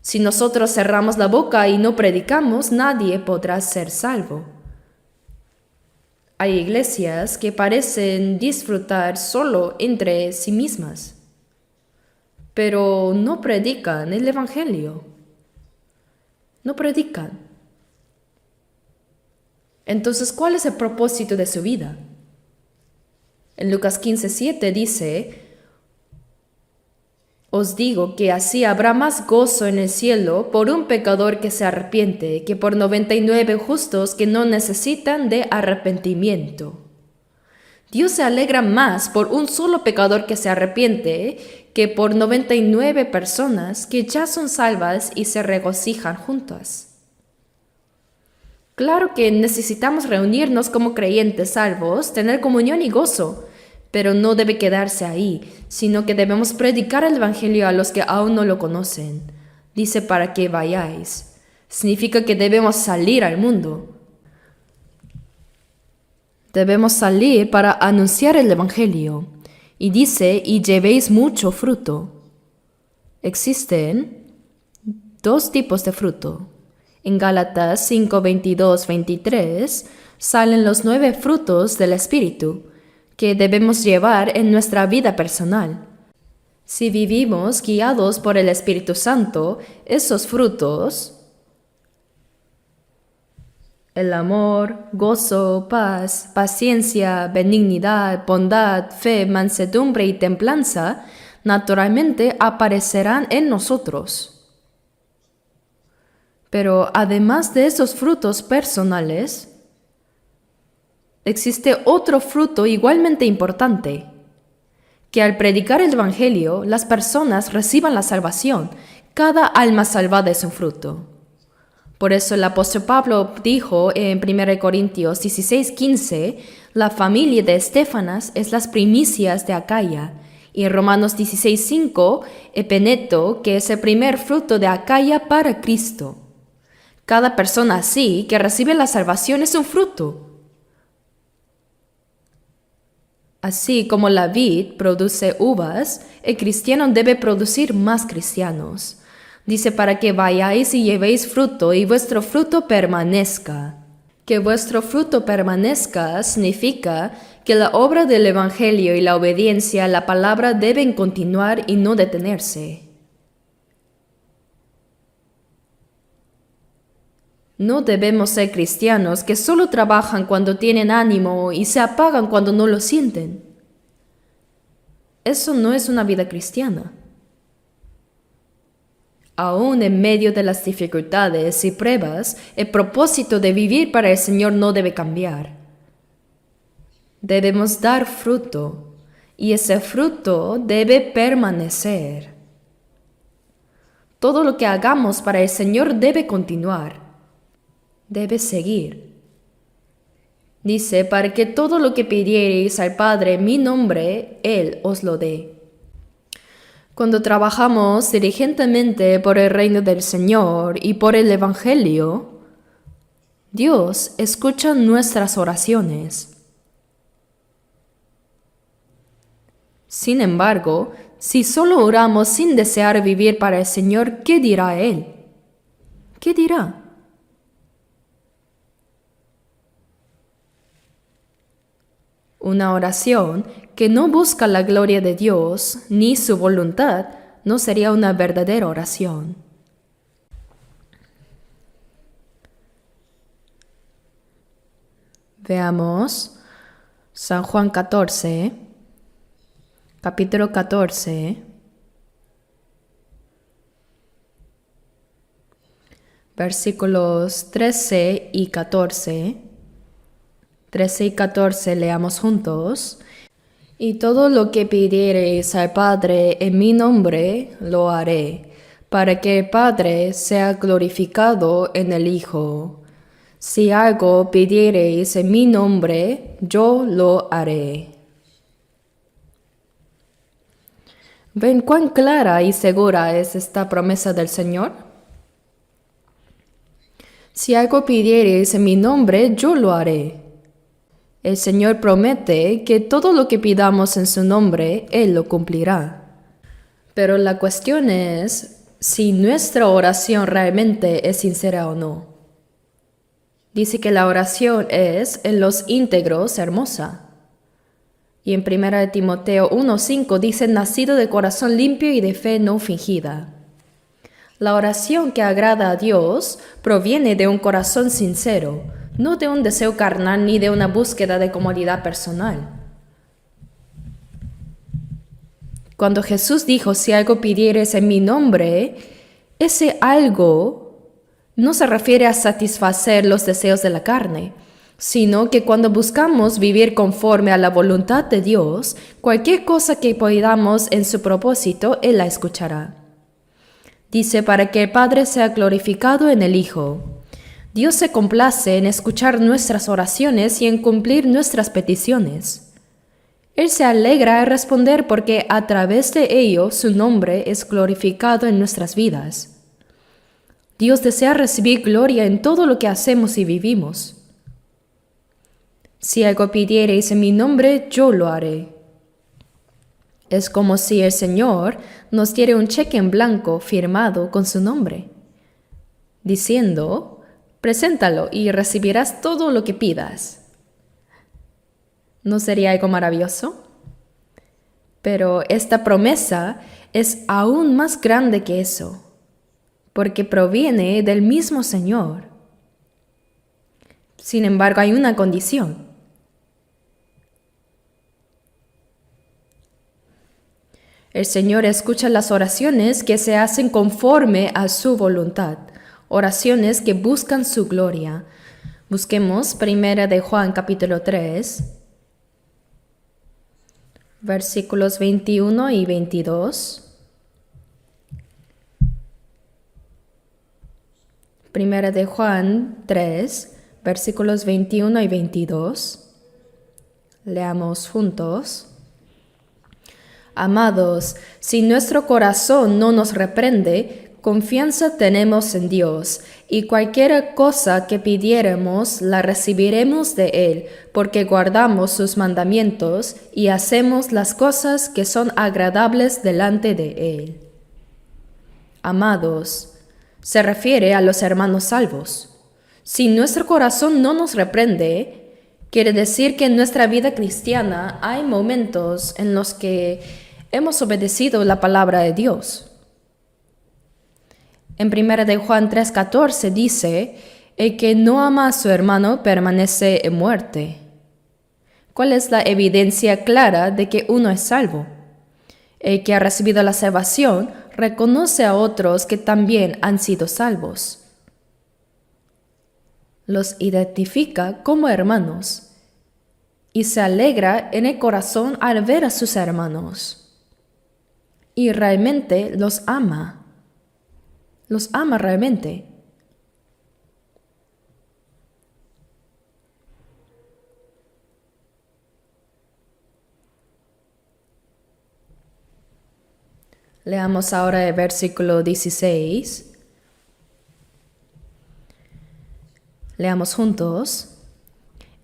Si nosotros cerramos la boca y no predicamos, nadie podrá ser salvo. Hay iglesias que parecen disfrutar solo entre sí mismas, pero no predican el Evangelio. No predican. Entonces, ¿cuál es el propósito de su vida? En Lucas 15:7 dice: os digo que así habrá más gozo en el cielo por un pecador que se arrepiente que por 99 justos que no necesitan de arrepentimiento. Dios se alegra más por un solo pecador que se arrepiente que por 99 personas que ya son salvas y se regocijan juntas. Claro que necesitamos reunirnos como creyentes salvos, tener comunión y gozo, pero no debe quedarse ahí, sino que debemos predicar el Evangelio a los que aún no lo conocen. Dice: para que vayáis. Significa que debemos salir al mundo. Debemos salir para anunciar el Evangelio. Y dice: y llevéis mucho fruto. Existen dos tipos de fruto. En Gálatas 5, 22, 23 salen los 9 frutos del Espíritu que debemos llevar en nuestra vida personal. Si vivimos guiados por el Espíritu Santo, esos frutos El amor, gozo, paz, paciencia, benignidad, bondad, fe, mansedumbre y templanza naturalmente aparecerán en nosotros. Pero además de esos frutos personales, existe otro fruto igualmente importante, que al predicar el Evangelio las personas reciban la salvación. Cada alma salvada es un fruto. Por eso el apóstol Pablo dijo en 1 Corintios 16:15, la familia de Estéfanas es las primicias de Acaya. Y en Romanos 16:5, Epeneto, que es el primer fruto de Acaya para Cristo. Cada persona así que recibe la salvación es un fruto. Así como la vid produce uvas, el cristiano debe producir más cristianos. Dice, para que vayáis y llevéis fruto y vuestro fruto permanezca. Que vuestro fruto permanezca significa que la obra del Evangelio y la obediencia a la palabra deben continuar y no detenerse. No debemos ser cristianos que solo trabajan cuando tienen ánimo y se apagan cuando no lo sienten. Eso no es una vida cristiana. Aún en medio de las dificultades y pruebas, el propósito de vivir para el Señor no debe cambiar. Debemos dar fruto, y ese fruto debe permanecer. Todo lo que hagamos para el Señor debe continuar, debe seguir. Dice, para que todo lo que pidiereis al Padre en mi nombre, Él os lo dé. Cuando trabajamos diligentemente por el reino del Señor y por el Evangelio, Dios escucha nuestras oraciones. Sin embargo, si solo oramos sin desear vivir para el Señor, ¿qué dirá Él? ¿Qué dirá? Una oración que no busca la gloria de Dios ni su voluntad no sería una verdadera oración. Veamos San Juan 14, capítulo 14, versículos 13 y 14. 13 y 14 leamos juntos. Y todo lo que pidiereis al Padre en mi nombre, lo haré, para que el Padre sea glorificado en el Hijo. Si algo pidiereis en mi nombre, yo lo haré. ¿Ven cuán clara y segura es esta promesa del Señor? Si algo pidiereis en mi nombre, yo lo haré. El Señor promete que todo lo que pidamos en su nombre, Él lo cumplirá. Pero la cuestión es si nuestra oración realmente es sincera o no. Dice que la oración es, en los íntegros, hermosa. Y en 1 Timoteo 1:5 dice, nacido de corazón limpio y de fe no fingida. La oración que agrada a Dios proviene de un corazón sincero, no de un deseo carnal ni de una búsqueda de comodidad personal. Cuando Jesús dijo, si algo pidieres en mi nombre, ese algo no se refiere a satisfacer los deseos de la carne, sino que cuando buscamos vivir conforme a la voluntad de Dios, cualquier cosa que pidamos en su propósito, Él la escuchará. Dice, para que el Padre sea glorificado en el Hijo. Dios se complace en escuchar nuestras oraciones y en cumplir nuestras peticiones. Él se alegra en responder porque a través de ello su nombre es glorificado en nuestras vidas. Dios desea recibir gloria en todo lo que hacemos y vivimos. Si algo pidiereis en mi nombre, yo lo haré. Es como si el Señor nos diera un cheque en blanco firmado con su nombre, diciendo, preséntalo y recibirás todo lo que pidas. ¿No sería algo maravilloso? Pero esta promesa es aún más grande que eso, porque proviene del mismo Señor. Sin embargo, hay una condición. El Señor escucha las oraciones que se hacen conforme a su voluntad, oraciones que buscan su gloria. Busquemos 1 de Juan capítulo 3, versículos 21 y 22. 1 de Juan 3, versículos 21 y 22. Leamos juntos. Amados, si nuestro corazón no nos reprende, confianza tenemos en Dios, y cualquier cosa que pidiéremos la recibiremos de Él, porque guardamos sus mandamientos y hacemos las cosas que son agradables delante de Él. Amados, se refiere a los hermanos salvos. Si nuestro corazón no nos reprende, quiere decir que en nuestra vida cristiana hay momentos en los que hemos obedecido la palabra de Dios. En 1 de Juan 3:14 dice, el que no ama a su hermano permanece en muerte. ¿Cuál es la evidencia clara de que uno es salvo? El que ha recibido la salvación reconoce a otros que también han sido salvos. Los identifica como hermanos y se alegra en el corazón al ver a sus hermanos. Y realmente los ama realmente. Leamos ahora el versículo 16. Leamos juntos.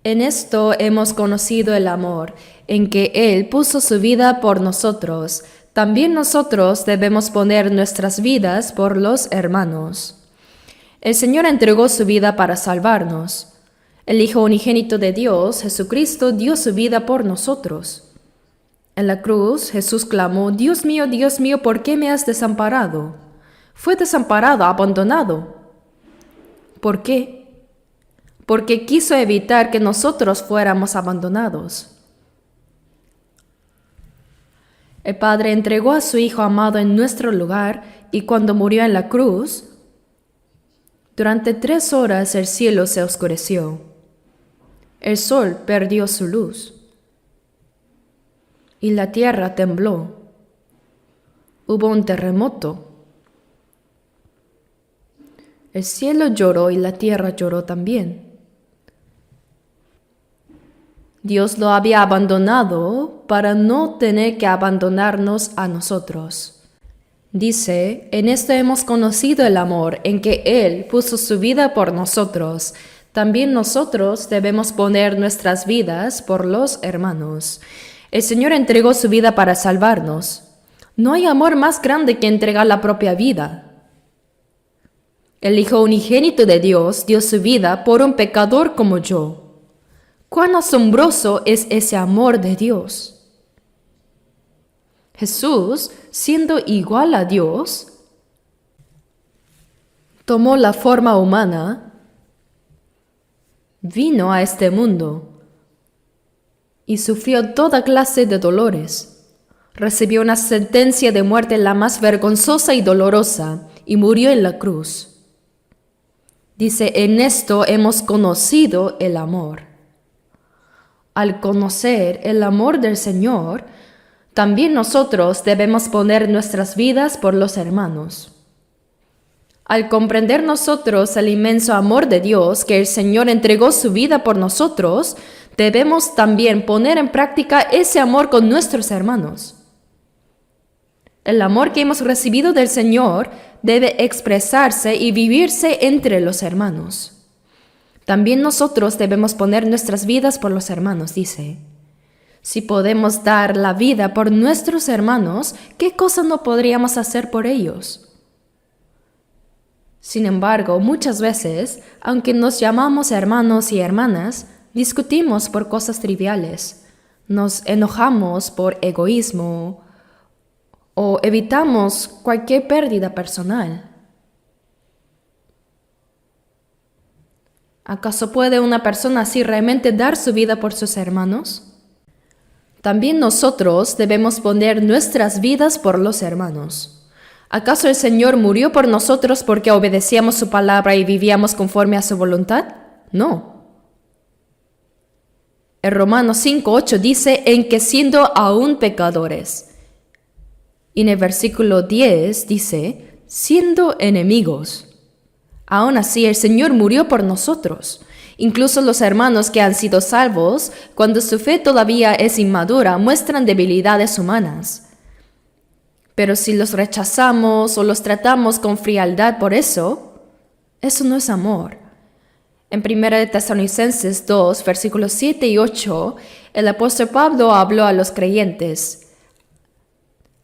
En esto hemos conocido el amor, en que Él puso su vida por nosotros. También nosotros debemos poner nuestras vidas por los hermanos. El Señor entregó su vida para salvarnos. El Hijo unigénito de Dios, Jesucristo, dio su vida por nosotros. En la cruz, Jesús clamó, Dios mío, ¿por qué me has desamparado? Fue desamparado, abandonado. ¿Por qué? Porque quiso evitar que nosotros fuéramos abandonados. El Padre entregó a su Hijo amado en nuestro lugar y cuando murió en la cruz, durante 3 horas el cielo se oscureció. El sol perdió su luz y la tierra tembló. Hubo un terremoto. El cielo lloró y la tierra lloró también. Dios lo había abandonado para no tener que abandonarnos a nosotros. Dice, en esto hemos conocido el amor, en que Él puso su vida por nosotros. También nosotros debemos poner nuestras vidas por los hermanos. El Señor entregó su vida para salvarnos. No hay amor más grande que entregar la propia vida. El Hijo unigénito de Dios dio su vida por un pecador como yo. ¡Cuán asombroso es ese amor de Dios! Jesús, siendo igual a Dios, tomó la forma humana, vino a este mundo y sufrió toda clase de dolores. Recibió una sentencia de muerte la más vergonzosa y dolorosa y murió en la cruz. Dice, en esto hemos conocido el amor. Al conocer el amor del Señor, también nosotros debemos poner nuestras vidas por los hermanos. Al comprender nosotros el inmenso amor de Dios, que el Señor entregó su vida por nosotros, debemos también poner en práctica ese amor con nuestros hermanos. El amor que hemos recibido del Señor debe expresarse y vivirse entre los hermanos. También nosotros debemos poner nuestras vidas por los hermanos, dice. Si podemos dar la vida por nuestros hermanos, ¿qué cosa no podríamos hacer por ellos? Sin embargo, muchas veces, aunque nos llamamos hermanos y hermanas, discutimos por cosas triviales, nos enojamos por egoísmo o evitamos cualquier pérdida personal. ¿Acaso puede una persona así realmente dar su vida por sus hermanos? También nosotros debemos poner nuestras vidas por los hermanos. ¿Acaso el Señor murió por nosotros porque obedecíamos su palabra y vivíamos conforme a su voluntad? No. En Romanos 5:8 dice, en que siendo aún pecadores. Y en el versículo 10 dice, siendo enemigos. Aún así, el Señor murió por nosotros. Incluso los hermanos que han sido salvos, cuando su fe todavía es inmadura, muestran debilidades humanas. Pero si los rechazamos o los tratamos con frialdad por eso no es amor. En 1 Tesalonicenses 2, versículos 7 y 8, el apóstol Pablo habló a los creyentes.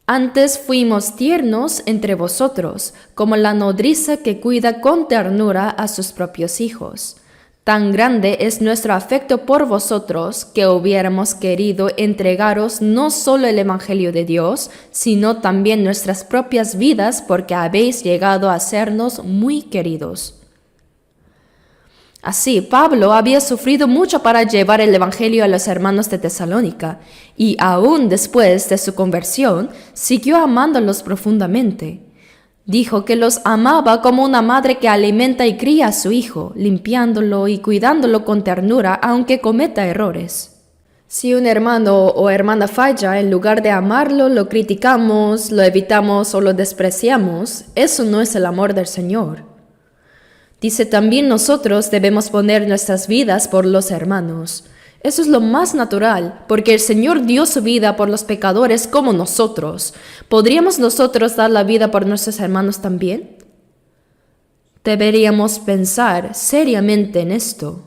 Antes fuimos tiernos entre vosotros, como la nodriza que cuida con ternura a sus propios hijos. Tan grande es nuestro afecto por vosotros que hubiéramos querido entregaros no solo el Evangelio de Dios, sino también nuestras propias vidas, porque habéis llegado a sernos muy queridos. Así, Pablo había sufrido mucho para llevar el Evangelio a los hermanos de Tesalónica, y aún después de su conversión, siguió amándolos profundamente. Dijo que los amaba como una madre que alimenta y cría a su hijo, limpiándolo y cuidándolo con ternura, aunque cometa errores. Si un hermano o hermana falla, en lugar de amarlo, lo criticamos, lo evitamos o lo despreciamos, eso no es el amor del Señor. Dice también nosotros debemos poner nuestras vidas por los hermanos. Eso es lo más natural, porque el Señor dio su vida por los pecadores como nosotros. ¿Podríamos nosotros dar la vida por nuestros hermanos también? Deberíamos pensar seriamente en esto.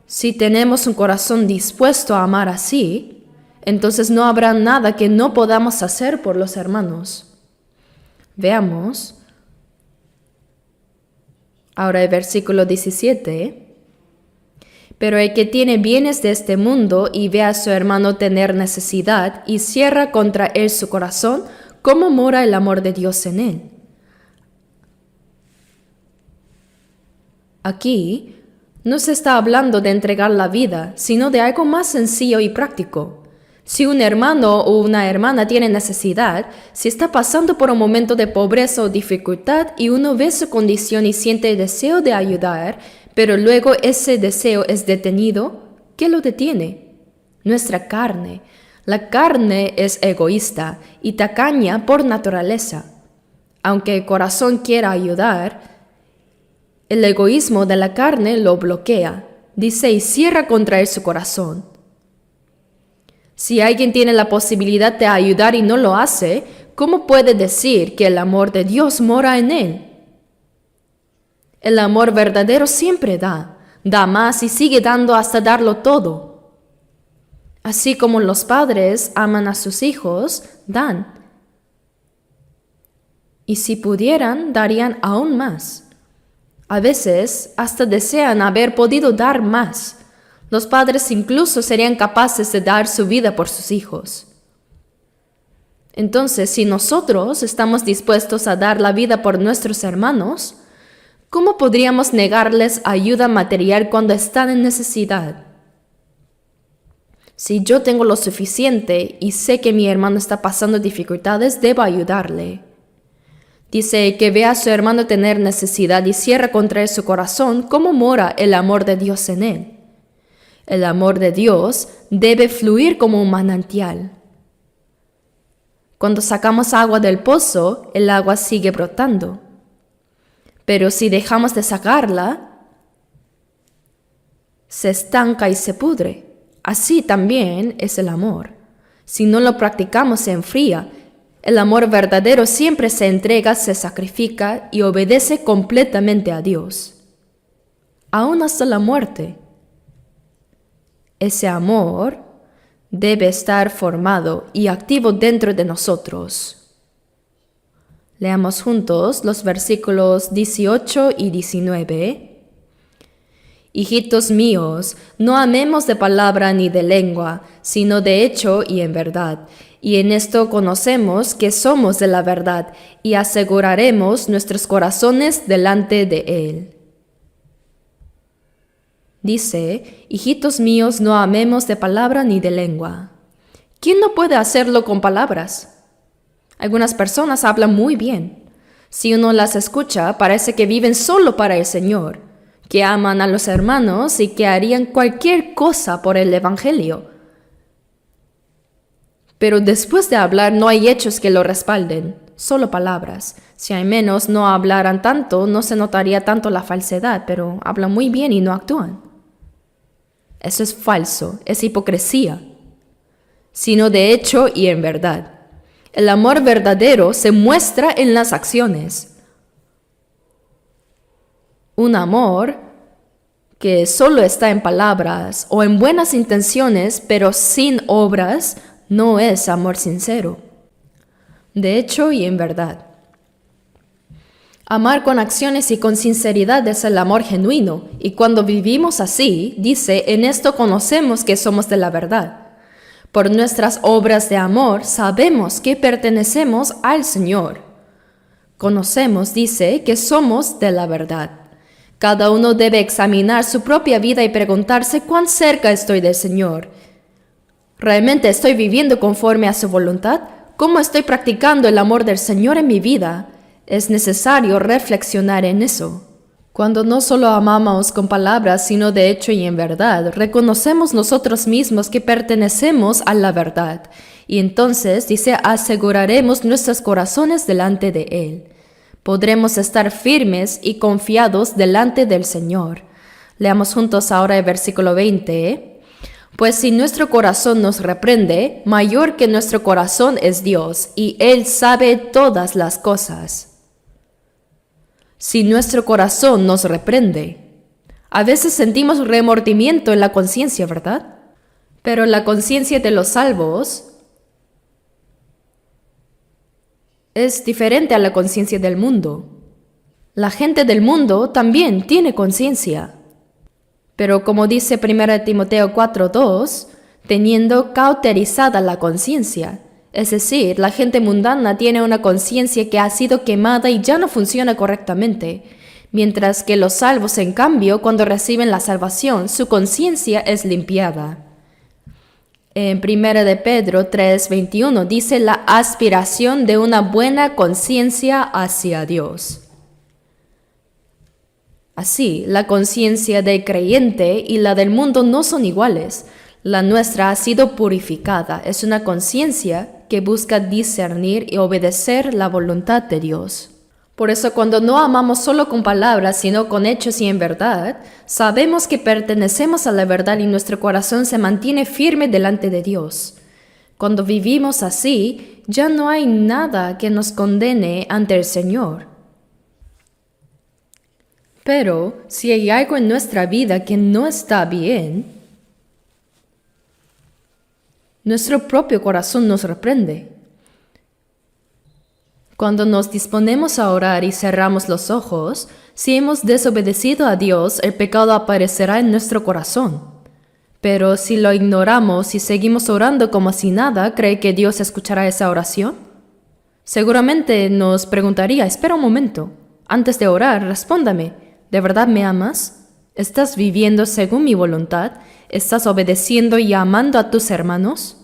Si tenemos un corazón dispuesto a amar así, entonces no habrá nada que no podamos hacer por los hermanos. Veamos. Ahora el versículo 17. Pero el que tiene bienes de este mundo y ve a su hermano tener necesidad y cierra contra él su corazón, ¿cómo mora el amor de Dios en él? Aquí no se está hablando de entregar la vida, sino de algo más sencillo y práctico. Si un hermano o una hermana tiene necesidad, si está pasando por un momento de pobreza o dificultad y uno ve su condición y siente el deseo de ayudar, pero luego ese deseo es detenido, ¿qué lo detiene? Nuestra carne. La carne es egoísta y tacaña por naturaleza. Aunque el corazón quiera ayudar, el egoísmo de la carne lo bloquea, dice, y cierra contra él su corazón. Si alguien tiene la posibilidad de ayudar y no lo hace, ¿cómo puede decir que el amor de Dios mora en él? El amor verdadero siempre da más y sigue dando hasta darlo todo. Así como los padres aman a sus hijos, dan. Y si pudieran, darían aún más. A veces hasta desean haber podido dar más. Los padres incluso serían capaces de dar su vida por sus hijos. Entonces, si nosotros estamos dispuestos a dar la vida por nuestros hermanos, ¿cómo podríamos negarles ayuda material cuando están en necesidad? Si yo tengo lo suficiente y sé que mi hermano está pasando dificultades, debo ayudarle. Dice que ve a su hermano tener necesidad y cierra contra él su corazón, ¿cómo mora el amor de Dios en él? El amor de Dios debe fluir como un manantial. Cuando sacamos agua del pozo, el agua sigue brotando. Pero si dejamos de sacarla, se estanca y se pudre. Así también es el amor. Si no lo practicamos, se enfría. El amor verdadero siempre se entrega, se sacrifica y obedece completamente a Dios, aún hasta la muerte. Ese amor debe estar formado y activo dentro de nosotros. Leamos juntos los versículos 18 y 19. Hijitos míos, no amemos de palabra ni de lengua, sino de hecho y en verdad. Y en esto conocemos que somos de la verdad y aseguraremos nuestros corazones delante de Él. Dice, hijitos míos, no amemos de palabra ni de lengua. ¿Quién no puede hacerlo con palabras? Algunas personas hablan muy bien. Si uno las escucha, parece que viven solo para el Señor, que aman a los hermanos y que harían cualquier cosa por el Evangelio. Pero después de hablar no hay hechos que lo respalden, solo palabras. Si al menos no hablaran tanto, no se notaría tanto la falsedad, pero hablan muy bien y no actúan. Eso es falso, es hipocresía, sino de hecho y en verdad. El amor verdadero se muestra en las acciones. Un amor que solo está en palabras o en buenas intenciones, pero sin obras, no es amor sincero. De hecho y en verdad. Amar con acciones y con sinceridad es el amor genuino, y cuando vivimos así, dice, en esto conocemos que somos de la verdad. Por nuestras obras de amor sabemos que pertenecemos al Señor. Conocemos, dice, que somos de la verdad. Cada uno debe examinar su propia vida y preguntarse cuán cerca estoy del Señor. ¿Realmente estoy viviendo conforme a su voluntad? ¿Cómo estoy practicando el amor del Señor en mi vida? Es necesario reflexionar en eso. Cuando no solo amamos con palabras, sino de hecho y en verdad, reconocemos nosotros mismos que pertenecemos a la verdad. Y entonces, dice, aseguraremos nuestros corazones delante de Él. Podremos estar firmes y confiados delante del Señor. Leamos juntos ahora el versículo 20. Pues si nuestro corazón nos reprende, mayor que nuestro corazón es Dios, y Él sabe todas las cosas. Si nuestro corazón nos reprende, a veces sentimos remordimiento en la conciencia, ¿verdad? Pero la conciencia de los salvos es diferente a la conciencia del mundo. La gente del mundo también tiene conciencia. Pero como dice 1 Timoteo 4:2, teniendo cauterizada la conciencia, es decir, la gente mundana tiene una conciencia que ha sido quemada y ya no funciona correctamente, mientras que los salvos, en cambio, cuando reciben la salvación, su conciencia es limpiada. En 1 de Pedro 3:21 dice la aspiración de una buena conciencia hacia Dios. Así, la conciencia del creyente y la del mundo no son iguales. La nuestra ha sido purificada. Es una conciencia que busca discernir y obedecer la voluntad de Dios. Por eso, cuando no amamos solo con palabras, sino con hechos y en verdad, sabemos que pertenecemos a la verdad y nuestro corazón se mantiene firme delante de Dios. Cuando vivimos así, ya no hay nada que nos condene ante el Señor. Pero si hay algo en nuestra vida que no está bien, nuestro propio corazón nos reprende. Cuando nos disponemos a orar y cerramos los ojos, si hemos desobedecido a Dios, el pecado aparecerá en nuestro corazón. Pero si lo ignoramos y seguimos orando como si nada, ¿cree que Dios escuchará esa oración? Seguramente nos preguntaría, espera un momento, antes de orar, respóndame. ¿De verdad me amas? ¿Estás viviendo según mi voluntad? ¿Estás obedeciendo y amando a tus hermanos?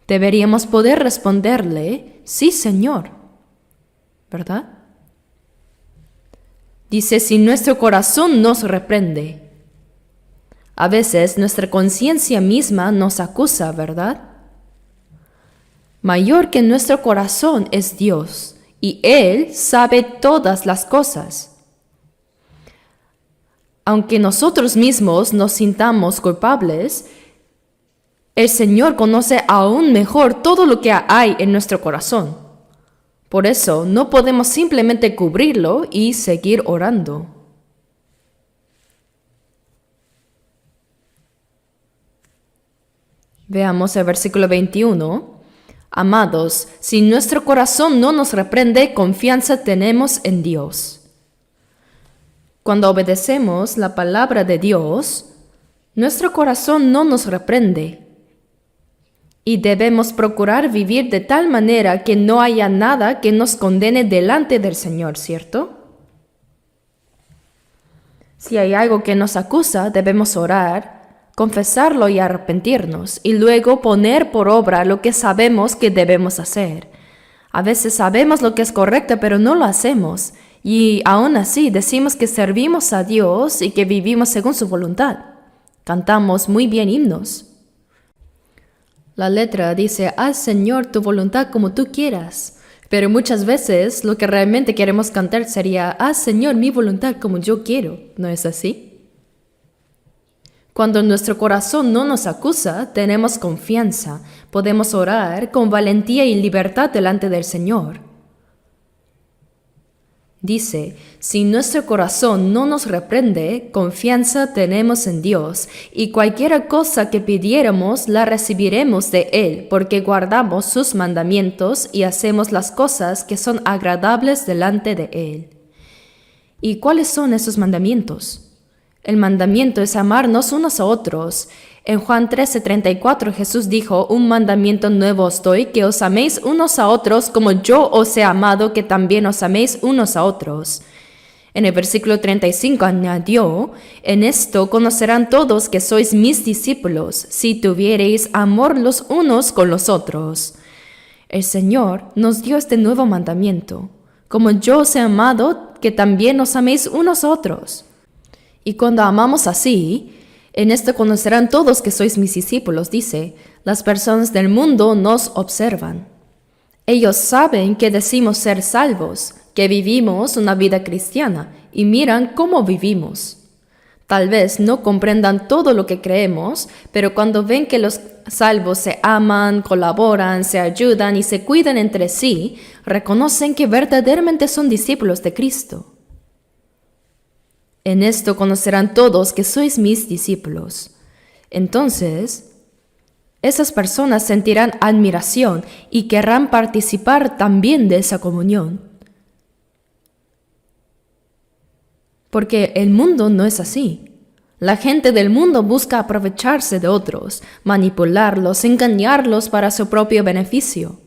Deberíamos poder responderle, sí, Señor, ¿verdad? Dice, si nuestro corazón nos reprende. A veces nuestra conciencia misma nos acusa, ¿verdad? Mayor que nuestro corazón es Dios, y Él sabe todas las cosas. Aunque nosotros mismos nos sintamos culpables, el Señor conoce aún mejor todo lo que hay en nuestro corazón. Por eso no podemos simplemente cubrirlo y seguir orando. Veamos el versículo 21. Amados, si nuestro corazón no nos reprende, confianza tenemos en Dios. Cuando obedecemos la palabra de Dios, nuestro corazón no nos reprende. Y debemos procurar vivir de tal manera que no haya nada que nos condene delante del Señor, ¿cierto? Si hay algo que nos acusa, debemos orar, confesarlo y arrepentirnos, y luego poner por obra lo que sabemos que debemos hacer. A veces sabemos lo que es correcto, pero no lo hacemos, y aún así decimos que servimos a Dios y que vivimos según su voluntad. Cantamos muy bien himnos. La letra dice, haz Señor tu voluntad como tú quieras. Pero muchas veces lo que realmente queremos cantar sería, haz Señor mi voluntad como yo quiero. ¿No es así? Cuando nuestro corazón no nos acusa, tenemos confianza. Podemos orar con valentía y libertad delante del Señor. Dice, si nuestro corazón no nos reprende, confianza tenemos en Dios, y cualquier cosa que pidiéramos la recibiremos de Él, porque guardamos sus mandamientos y hacemos las cosas que son agradables delante de Él. ¿Y cuáles son esos mandamientos? El mandamiento es amarnos unos a otros. En Juan 13:34 Jesús dijo, un mandamiento nuevo os doy, que os améis unos a otros como yo os he amado, que también os améis unos a otros. En el versículo 35 añadió, en esto conocerán todos que sois mis discípulos, si tuviereis amor los unos con los otros. El Señor nos dio este nuevo mandamiento, como yo os he amado, que también os améis unos a otros. Y cuando amamos así, en esto conocerán todos que sois mis discípulos, dice, las personas del mundo nos observan. Ellos saben que decimos ser salvos, que vivimos una vida cristiana, y miran cómo vivimos. Tal vez no comprendan todo lo que creemos, pero cuando ven que los salvos se aman, colaboran, se ayudan y se cuidan entre sí, reconocen que verdaderamente son discípulos de Cristo. En esto conocerán todos que sois mis discípulos. Entonces, esas personas sentirán admiración y querrán participar también de esa comunión. Porque el mundo no es así. La gente del mundo busca aprovecharse de otros, manipularlos, engañarlos para su propio beneficio.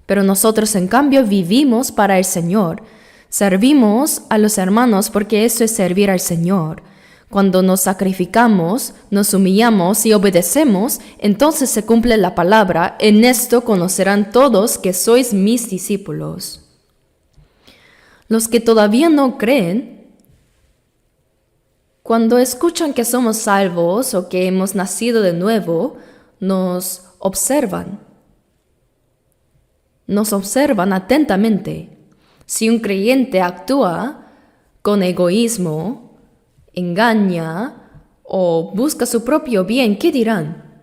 Pero nosotros, en cambio, vivimos para el Señor. Servimos a los hermanos porque eso es servir al Señor. Cuando nos sacrificamos, nos humillamos y obedecemos, entonces se cumple la palabra, en esto conocerán todos que sois mis discípulos. Los que todavía no creen, cuando escuchan que somos salvos o que hemos nacido de nuevo, nos observan. Nos observan atentamente. Si un creyente actúa con egoísmo, engaña o busca su propio bien, ¿qué dirán?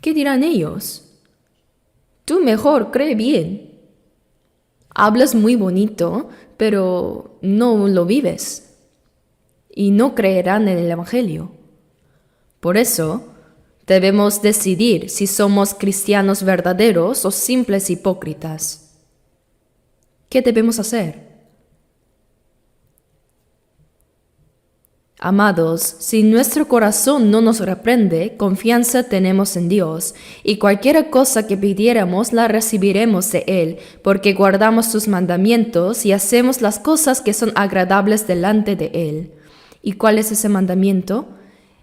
¿Qué dirán ellos? Tú mejor cree bien. Hablas muy bonito, pero no lo vives. Y no creerán en el Evangelio. Por eso, debemos decidir si somos cristianos verdaderos o simples hipócritas. ¿Qué debemos hacer? Amados, si nuestro corazón no nos reprende, confianza tenemos en Dios, y cualquier cosa que pidiéramos la recibiremos de Él, porque guardamos sus mandamientos y hacemos las cosas que son agradables delante de Él. ¿Y cuál es ese mandamiento?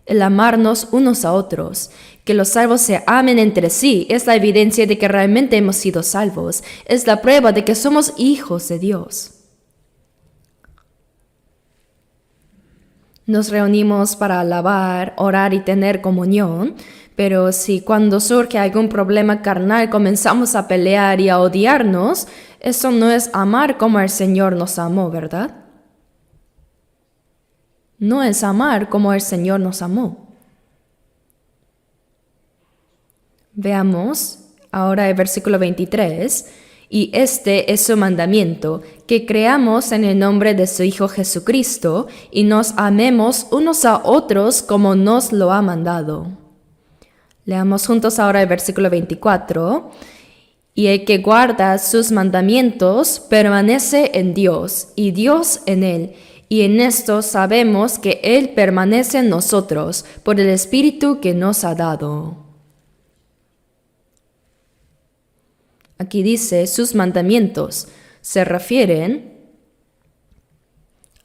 El amarnos unos a otros. Que los salvos se amen entre sí es la evidencia de que realmente hemos sido salvos. Es la prueba de que somos hijos de Dios. Nos reunimos para alabar, orar y tener comunión, pero si cuando surge algún problema carnal comenzamos a pelear y a odiarnos, eso no es amar como el Señor nos amó, ¿verdad? No es amar como el Señor nos amó. Veamos ahora el versículo 23. Y este es su mandamiento, que creamos en el nombre de su Hijo Jesucristo y nos amemos unos a otros como nos lo ha mandado. Leamos juntos ahora el versículo 24. Y el que guarda sus mandamientos permanece en Dios, y Dios en él. Y en esto sabemos que Él permanece en nosotros por el Espíritu que nos ha dado. Aquí dice sus mandamientos. Se refieren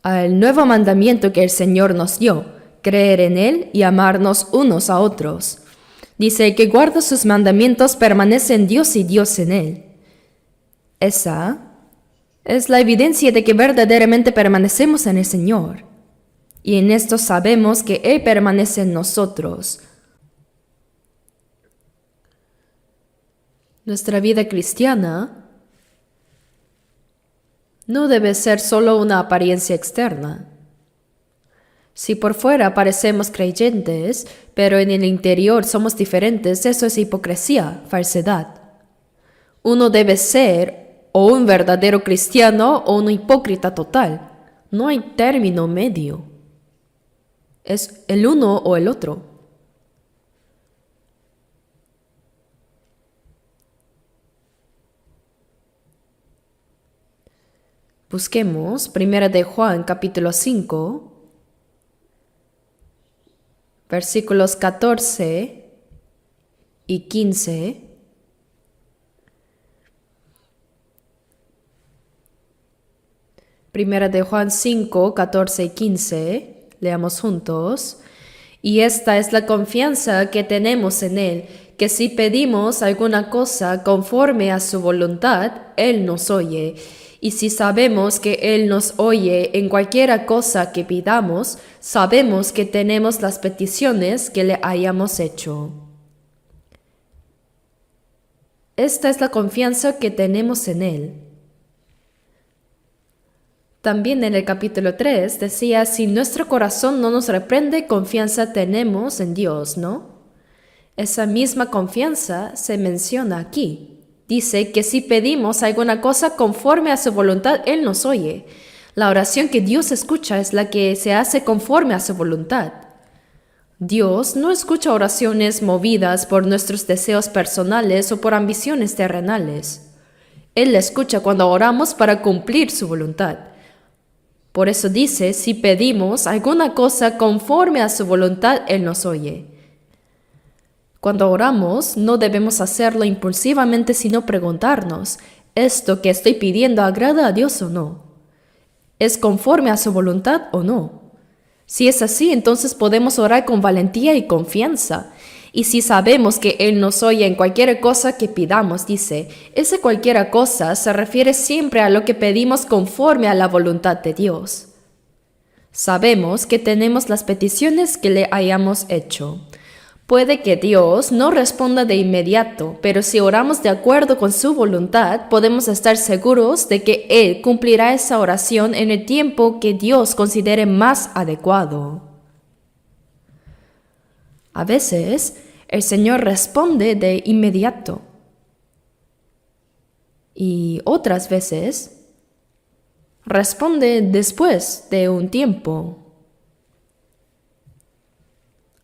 al nuevo mandamiento que el Señor nos dio, creer en Él y amarnos unos a otros. Dice: el que guarda sus mandamientos permanece en Dios y Dios en él. Esa es la evidencia de que verdaderamente permanecemos en el Señor. Y en esto sabemos que Él permanece en nosotros. Nuestra vida cristiana no debe ser solo una apariencia externa. Si por fuera parecemos creyentes, pero en el interior somos diferentes, eso es hipocresía, falsedad. Uno debe ser o un verdadero cristiano o un hipócrita total. No hay término medio. Es el uno o el otro. Busquemos 1 de Juan capítulo 5, versículos 14 y 15. Primera de Juan 5, 14 y 15. Leamos juntos. Y esta es la confianza que tenemos en Él, que si pedimos alguna cosa conforme a su voluntad, Él nos oye. Y si sabemos que Él nos oye en cualquiera cosa que pidamos, sabemos que tenemos las peticiones que le hayamos hecho. Esta es la confianza que tenemos en Él. También en el capítulo 3 decía: si nuestro corazón no nos reprende, confianza tenemos en Dios, ¿no? Esa misma confianza se menciona aquí. Dice que si pedimos alguna cosa conforme a su voluntad, Él nos oye. La oración que Dios escucha es la que se hace conforme a su voluntad. Dios no escucha oraciones movidas por nuestros deseos personales o por ambiciones terrenales. Él la escucha cuando oramos para cumplir su voluntad. Por eso dice: si pedimos alguna cosa conforme a su voluntad, Él nos oye. Cuando oramos, no debemos hacerlo impulsivamente, sino preguntarnos: ¿esto que estoy pidiendo agrada a Dios o no? ¿Es conforme a su voluntad o no? Si es así, entonces podemos orar con valentía y confianza. Y si sabemos que Él nos oye en cualquier cosa que pidamos, dice, ese cualquier cosa se refiere siempre a lo que pedimos conforme a la voluntad de Dios. Sabemos que tenemos las peticiones que le hayamos hecho. Puede que Dios no responda de inmediato, pero si oramos de acuerdo con su voluntad, podemos estar seguros de que Él cumplirá esa oración en el tiempo que Dios considere más adecuado. A veces, el Señor responde de inmediato. Y otras veces, responde después de un tiempo.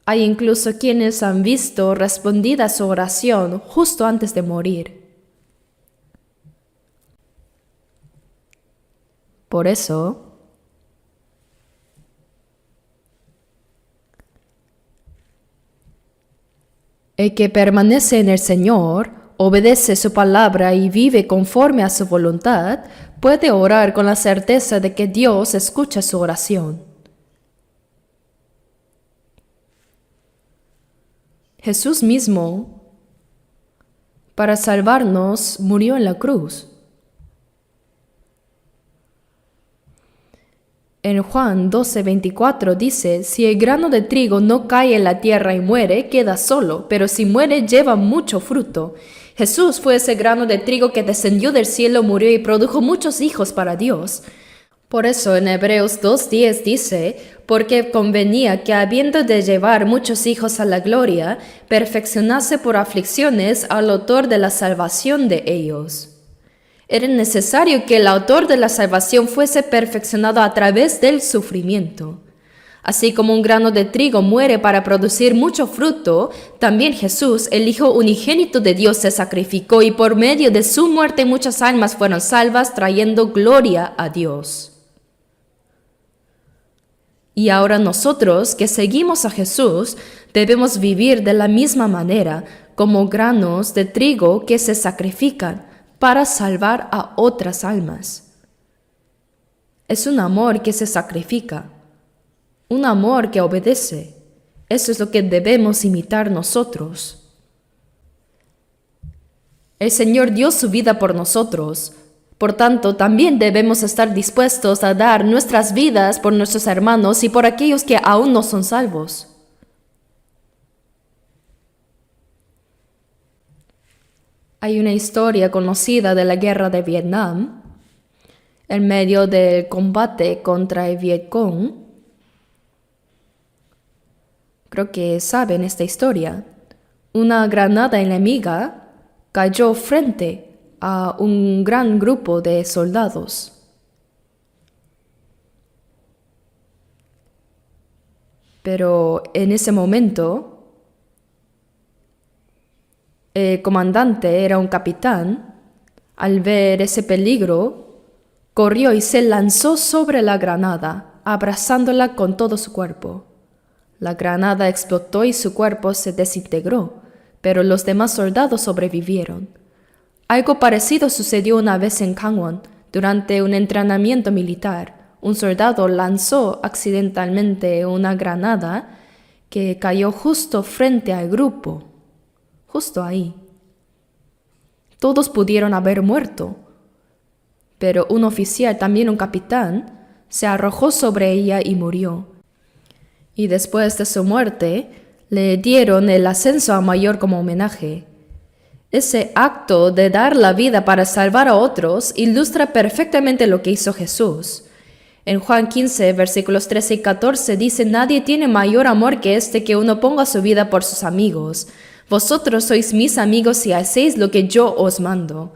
Hay incluso quienes han visto respondida su oración justo antes de morir. Por eso, el que permanece en el Señor, obedece su palabra y vive conforme a su voluntad, puede orar con la certeza de que Dios escucha su oración. Jesús mismo, para salvarnos, murió en la cruz. En Juan 12:24 dice: si el grano de trigo no cae en la tierra y muere, queda solo, pero si muere, lleva mucho fruto. Jesús fue ese grano de trigo que descendió del cielo, murió y produjo muchos hijos para Dios. Por eso en Hebreos 2:10 dice: porque convenía que habiendo de llevar muchos hijos a la gloria, perfeccionase por aflicciones al autor de la salvación de ellos. Era necesario que el autor de la salvación fuese perfeccionado a través del sufrimiento. Así como un grano de trigo muere para producir mucho fruto, también Jesús, el Hijo unigénito de Dios, se sacrificó y por medio de su muerte muchas almas fueron salvas, trayendo gloria a Dios. Y ahora nosotros, que seguimos a Jesús, debemos vivir de la misma manera, como granos de trigo que se sacrifican para salvar a otras almas. Es un amor que se sacrifica, un amor que obedece. Eso es lo que debemos imitar nosotros. El Señor dio su vida por nosotros. Por tanto, también debemos estar dispuestos a dar nuestras vidas por nuestros hermanos y por aquellos que aún no son salvos. Hay una historia conocida de la guerra de Vietnam. En medio del combate contra el Vietcong, creo que saben esta historia, una granada enemiga cayó frente a un gran grupo de soldados. Pero en ese momento, el comandante era un capitán. Al ver ese peligro, corrió y se lanzó sobre la granada, abrazándola con todo su cuerpo. La granada explotó y su cuerpo se desintegró, pero los demás soldados sobrevivieron. Algo parecido sucedió una vez en Gangwon. Durante un entrenamiento militar, un soldado lanzó accidentalmente una granada que cayó justo frente al grupo, justo ahí. Todos pudieron haber muerto, pero un oficial, también un capitán, se arrojó sobre ella y murió. Y después de su muerte, le dieron el ascenso a mayor como homenaje. Ese acto de dar la vida para salvar a otros ilustra perfectamente lo que hizo Jesús. En Juan 15, versículos 13 y 14 dice: «Nadie tiene mayor amor que este, que uno ponga su vida por sus amigos. Vosotros sois mis amigos si hacéis lo que yo os mando».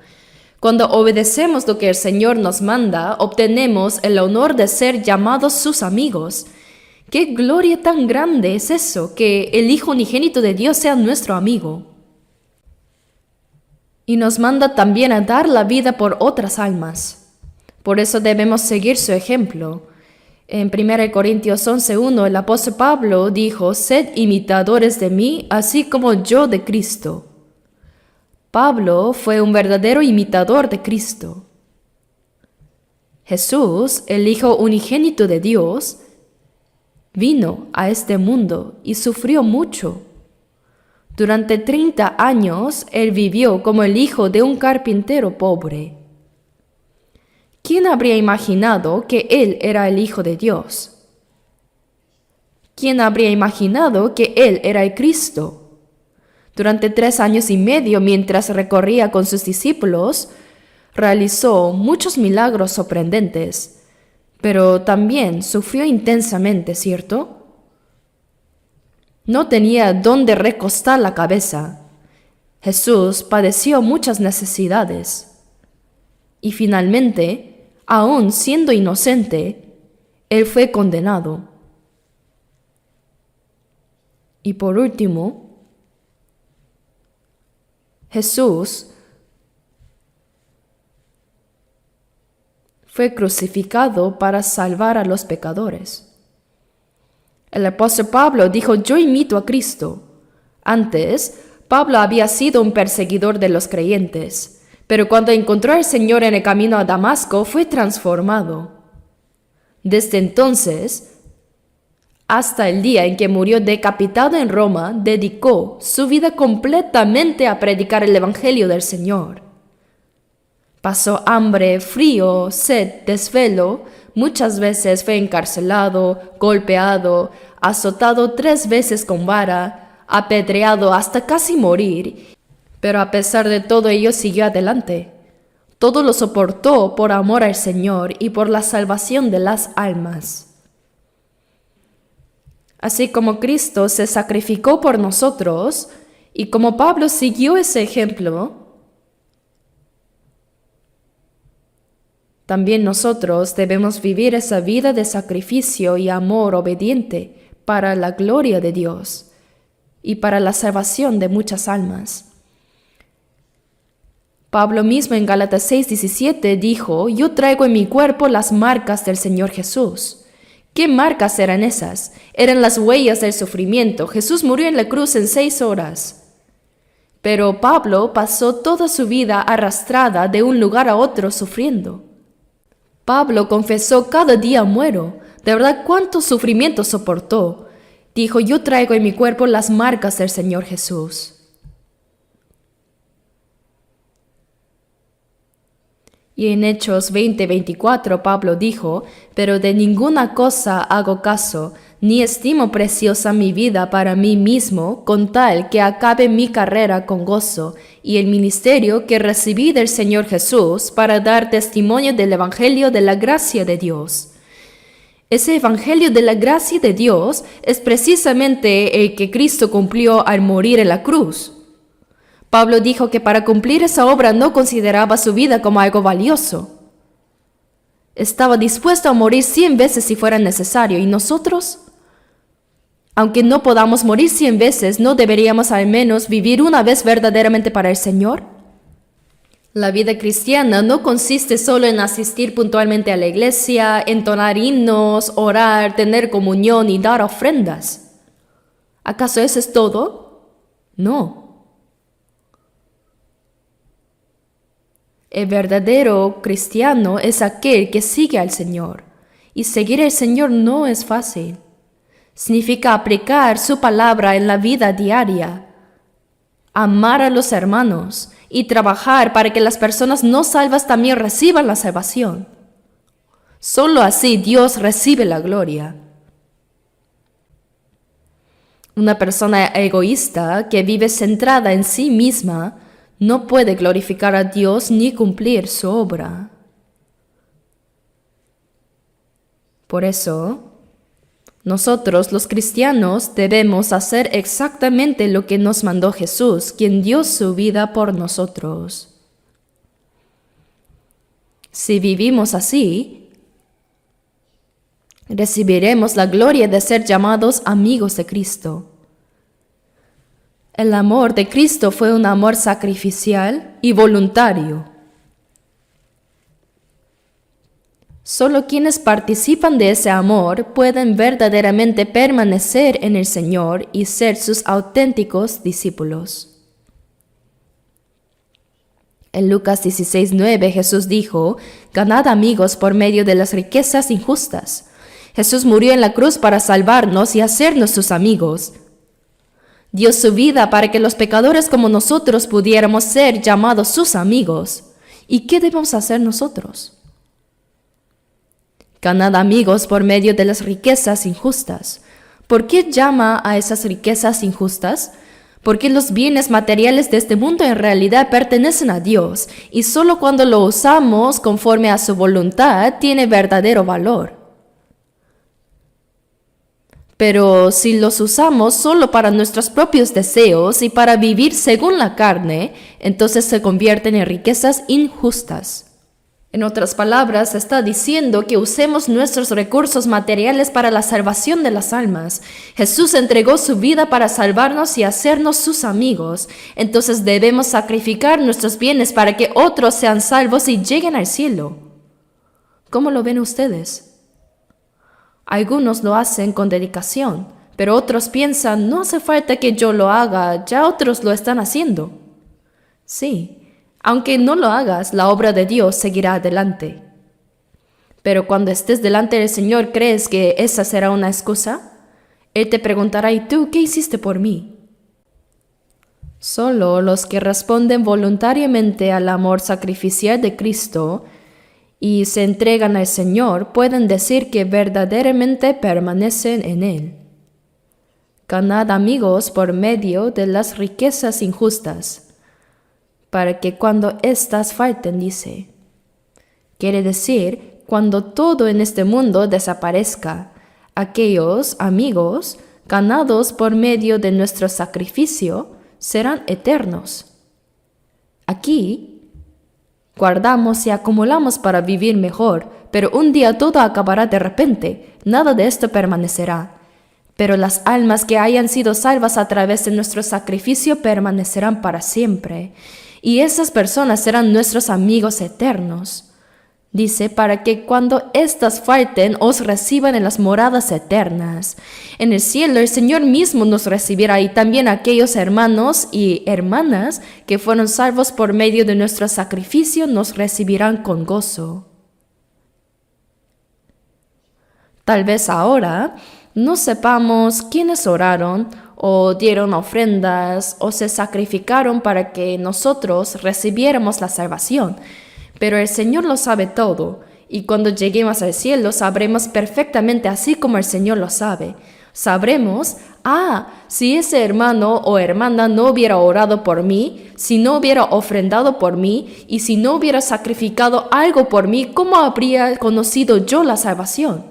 Cuando obedecemos lo que el Señor nos manda, obtenemos el honor de ser llamados sus amigos. ¡Qué gloria tan grande es eso, que el Hijo unigénito de Dios sea nuestro amigo! Y nos manda también a dar la vida por otras almas. Por eso debemos seguir su ejemplo. En 1 Corintios 11:1 el apóstol Pablo dijo: «Sed imitadores de mí, así como yo de Cristo». Pablo fue un verdadero imitador de Cristo. Jesús, el Hijo unigénito de Dios, vino a este mundo y sufrió mucho. Durante 30 años, él vivió como el hijo de un carpintero pobre. ¿Quién habría imaginado que él era el Hijo de Dios? ¿Quién habría imaginado que él era el Cristo? Durante 3 años y medio, mientras recorría con sus discípulos, realizó muchos milagros sorprendentes, pero también sufrió intensamente, ¿cierto? No tenía dónde recostar la cabeza. Jesús padeció muchas necesidades. Y finalmente, aún siendo inocente, él fue condenado. Y por último, Jesús fue crucificado para salvar a los pecadores. El apóstol Pablo dijo: «Yo imito a Cristo». Antes, Pablo había sido un perseguidor de los creyentes, pero cuando encontró al Señor en el camino a Damasco, fue transformado. Desde entonces, hasta el día en que murió decapitado en Roma, dedicó su vida completamente a predicar el Evangelio del Señor. Pasó hambre, frío, sed, desvelo. Muchas veces fue encarcelado, golpeado, azotado 3 veces con vara, apedreado hasta casi morir. Pero a pesar de todo ello siguió adelante. Todo lo soportó por amor al Señor y por la salvación de las almas. Así como Cristo se sacrificó por nosotros y como Pablo siguió ese ejemplo, también nosotros debemos vivir esa vida de sacrificio y amor obediente para la gloria de Dios y para la salvación de muchas almas. Pablo mismo en Gálatas 6:17 dijo: «Yo traigo en mi cuerpo las marcas del Señor Jesús». ¿Qué marcas eran esas? Eran las huellas del sufrimiento. Jesús murió en la cruz en 6 horas. Pero Pablo pasó toda su vida arrastrada de un lugar a otro sufriendo. Pablo confesó: cada día muero. De verdad, cuántos sufrimientos soportó. Dijo: yo traigo en mi cuerpo las marcas del Señor Jesús. Y en Hechos 20:24 Pablo dijo: pero de ninguna cosa hago caso, ni estimo preciosa mi vida para mí mismo, con tal que acabe mi carrera con gozo, y el ministerio que recibí del Señor Jesús, para dar testimonio del Evangelio de la gracia de Dios. Ese Evangelio de la gracia de Dios es precisamente el que Cristo cumplió al morir en la cruz. Pablo dijo que para cumplir esa obra no consideraba su vida como algo valioso. Estaba dispuesto a morir 100 veces si fuera necesario. ¿Y nosotros? Aunque no podamos morir 100 veces, ¿no deberíamos al menos vivir una vez verdaderamente para el Señor? La vida cristiana no consiste solo en asistir puntualmente a la iglesia, entonar himnos, orar, tener comunión y dar ofrendas. ¿Acaso eso es todo? No. El verdadero cristiano es aquel que sigue al Señor. Y seguir al Señor no es fácil. Significa aplicar su palabra en la vida diaria, amar a los hermanos y trabajar para que las personas no salvas también reciban la salvación. Solo así Dios recibe la gloria. Una persona egoísta que vive centrada en sí misma no puede glorificar a Dios ni cumplir su obra. Por eso, nosotros los cristianos debemos hacer exactamente lo que nos mandó Jesús, quien dio su vida por nosotros. Si vivimos así, recibiremos la gloria de ser llamados amigos de Cristo. El amor de Cristo fue un amor sacrificial y voluntario. Solo quienes participan de ese amor pueden verdaderamente permanecer en el Señor y ser sus auténticos discípulos. En Lucas 16:9 Jesús dijo: ganad amigos por medio de las riquezas injustas. Jesús murió en la cruz para salvarnos y hacernos sus amigos. Dio su vida para que los pecadores como nosotros pudiéramos ser llamados sus amigos. ¿Y qué debemos hacer nosotros? Ganad amigos por medio de las riquezas injustas. ¿Por qué llama a esas riquezas injustas? Porque los bienes materiales de este mundo en realidad pertenecen a Dios, y solo cuando lo usamos conforme a su voluntad tiene verdadero valor. Pero si los usamos solo para nuestros propios deseos y para vivir según la carne, entonces se convierten en riquezas injustas. En otras palabras, está diciendo que usemos nuestros recursos materiales para la salvación de las almas. Jesús entregó su vida para salvarnos y hacernos sus amigos. Entonces debemos sacrificar nuestros bienes para que otros sean salvos y lleguen al cielo. ¿Cómo lo ven ustedes? Algunos lo hacen con dedicación, pero otros piensan: no hace falta que yo lo haga, ya otros lo están haciendo. Sí, aunque no lo hagas, la obra de Dios seguirá adelante. Pero cuando estés delante del Señor, ¿crees que esa será una excusa? Él te preguntará: ¿y tú qué hiciste por mí? Solo los que responden voluntariamente al amor sacrificial de Cristo y se entregan al Señor pueden decir que verdaderamente permanecen en Él. Ganad amigos por medio de las riquezas injustas, para que cuando éstas falten, dice. Quiere decir, cuando todo en este mundo desaparezca, aquellos amigos ganados por medio de nuestro sacrificio serán eternos. Aquí guardamos y acumulamos para vivir mejor, pero un día todo acabará de repente. Nada de esto permanecerá. Pero las almas que hayan sido salvas a través de nuestro sacrificio permanecerán para siempre. Y esas personas serán nuestros amigos eternos. Dice: para que cuando éstas falten os reciban en las moradas eternas. En el cielo el Señor mismo nos recibirá, y también aquellos hermanos y hermanas que fueron salvos por medio de nuestro sacrificio nos recibirán con gozo. Tal vez ahora no sepamos quiénes oraron o dieron ofrendas o se sacrificaron para que nosotros recibiéramos la salvación, pero el Señor lo sabe todo, y cuando lleguemos al cielo sabremos perfectamente así como el Señor lo sabe. Sabremos, si ese hermano o hermana no hubiera orado por mí, si no hubiera ofrendado por mí y si no hubiera sacrificado algo por mí, ¿cómo habría conocido yo la salvación?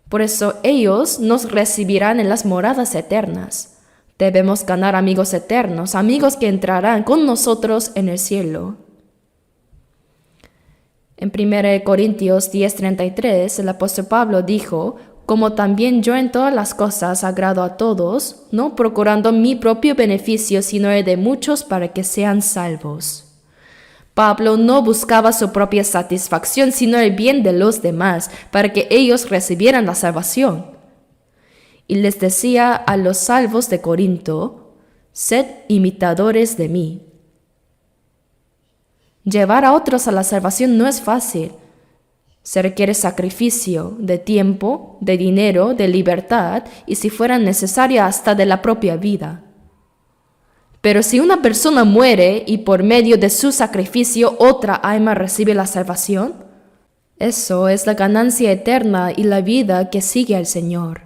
Por eso ellos nos recibirán en las moradas eternas. Debemos ganar amigos eternos, amigos que entrarán con nosotros en el cielo. En 1 Corintios 10:33, el apóstol Pablo dijo: como también yo en todas las cosas agrado a todos, no procurando mi propio beneficio, sino el de muchos para que sean salvos. Pablo no buscaba su propia satisfacción, sino el bien de los demás, para que ellos recibieran la salvación. Y les decía a los salvos de Corinto: sed imitadores de mí. Llevar a otros a la salvación no es fácil. Se requiere sacrificio de tiempo, de dinero, de libertad y, si fuera necesario, hasta de la propia vida. Pero si una persona muere y por medio de su sacrificio otra alma recibe la salvación, eso es la ganancia eterna y la vida que sigue al Señor.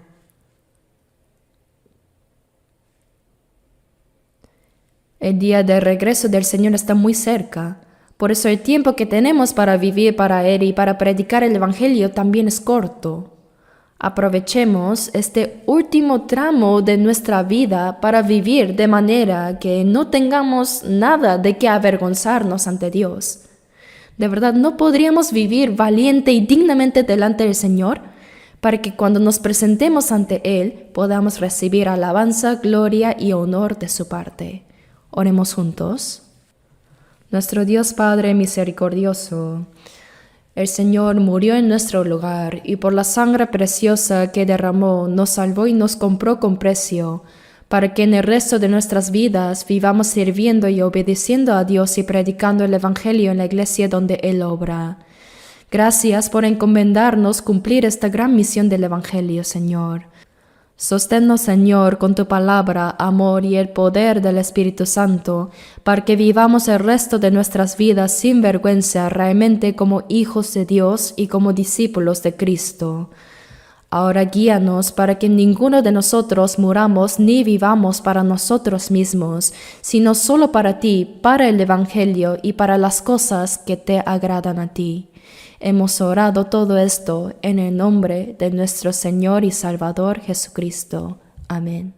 El día del regreso del Señor está muy cerca. Por eso el tiempo que tenemos para vivir para Él y para predicar el Evangelio también es corto. Aprovechemos este último tramo de nuestra vida para vivir de manera que no tengamos nada de qué avergonzarnos ante Dios. De verdad, ¿no podríamos vivir valiente y dignamente delante del Señor para que cuando nos presentemos ante Él podamos recibir alabanza, gloria y honor de su parte? Oremos juntos. Nuestro Dios Padre misericordioso, el Señor murió en nuestro lugar y por la sangre preciosa que derramó nos salvó y nos compró con precio, para que en el resto de nuestras vidas vivamos sirviendo y obedeciendo a Dios y predicando el Evangelio en la iglesia donde Él obra. Gracias por encomendarnos cumplir esta gran misión del Evangelio, Señor. Sosténnos, Señor, con tu palabra, amor y el poder del Espíritu Santo, para que vivamos el resto de nuestras vidas sin vergüenza, realmente como hijos de Dios y como discípulos de Cristo. Ahora guíanos para que ninguno de nosotros muramos ni vivamos para nosotros mismos, sino solo para ti, para el Evangelio y para las cosas que te agradan a ti. Hemos orado todo esto en el nombre de nuestro Señor y Salvador Jesucristo. Amén.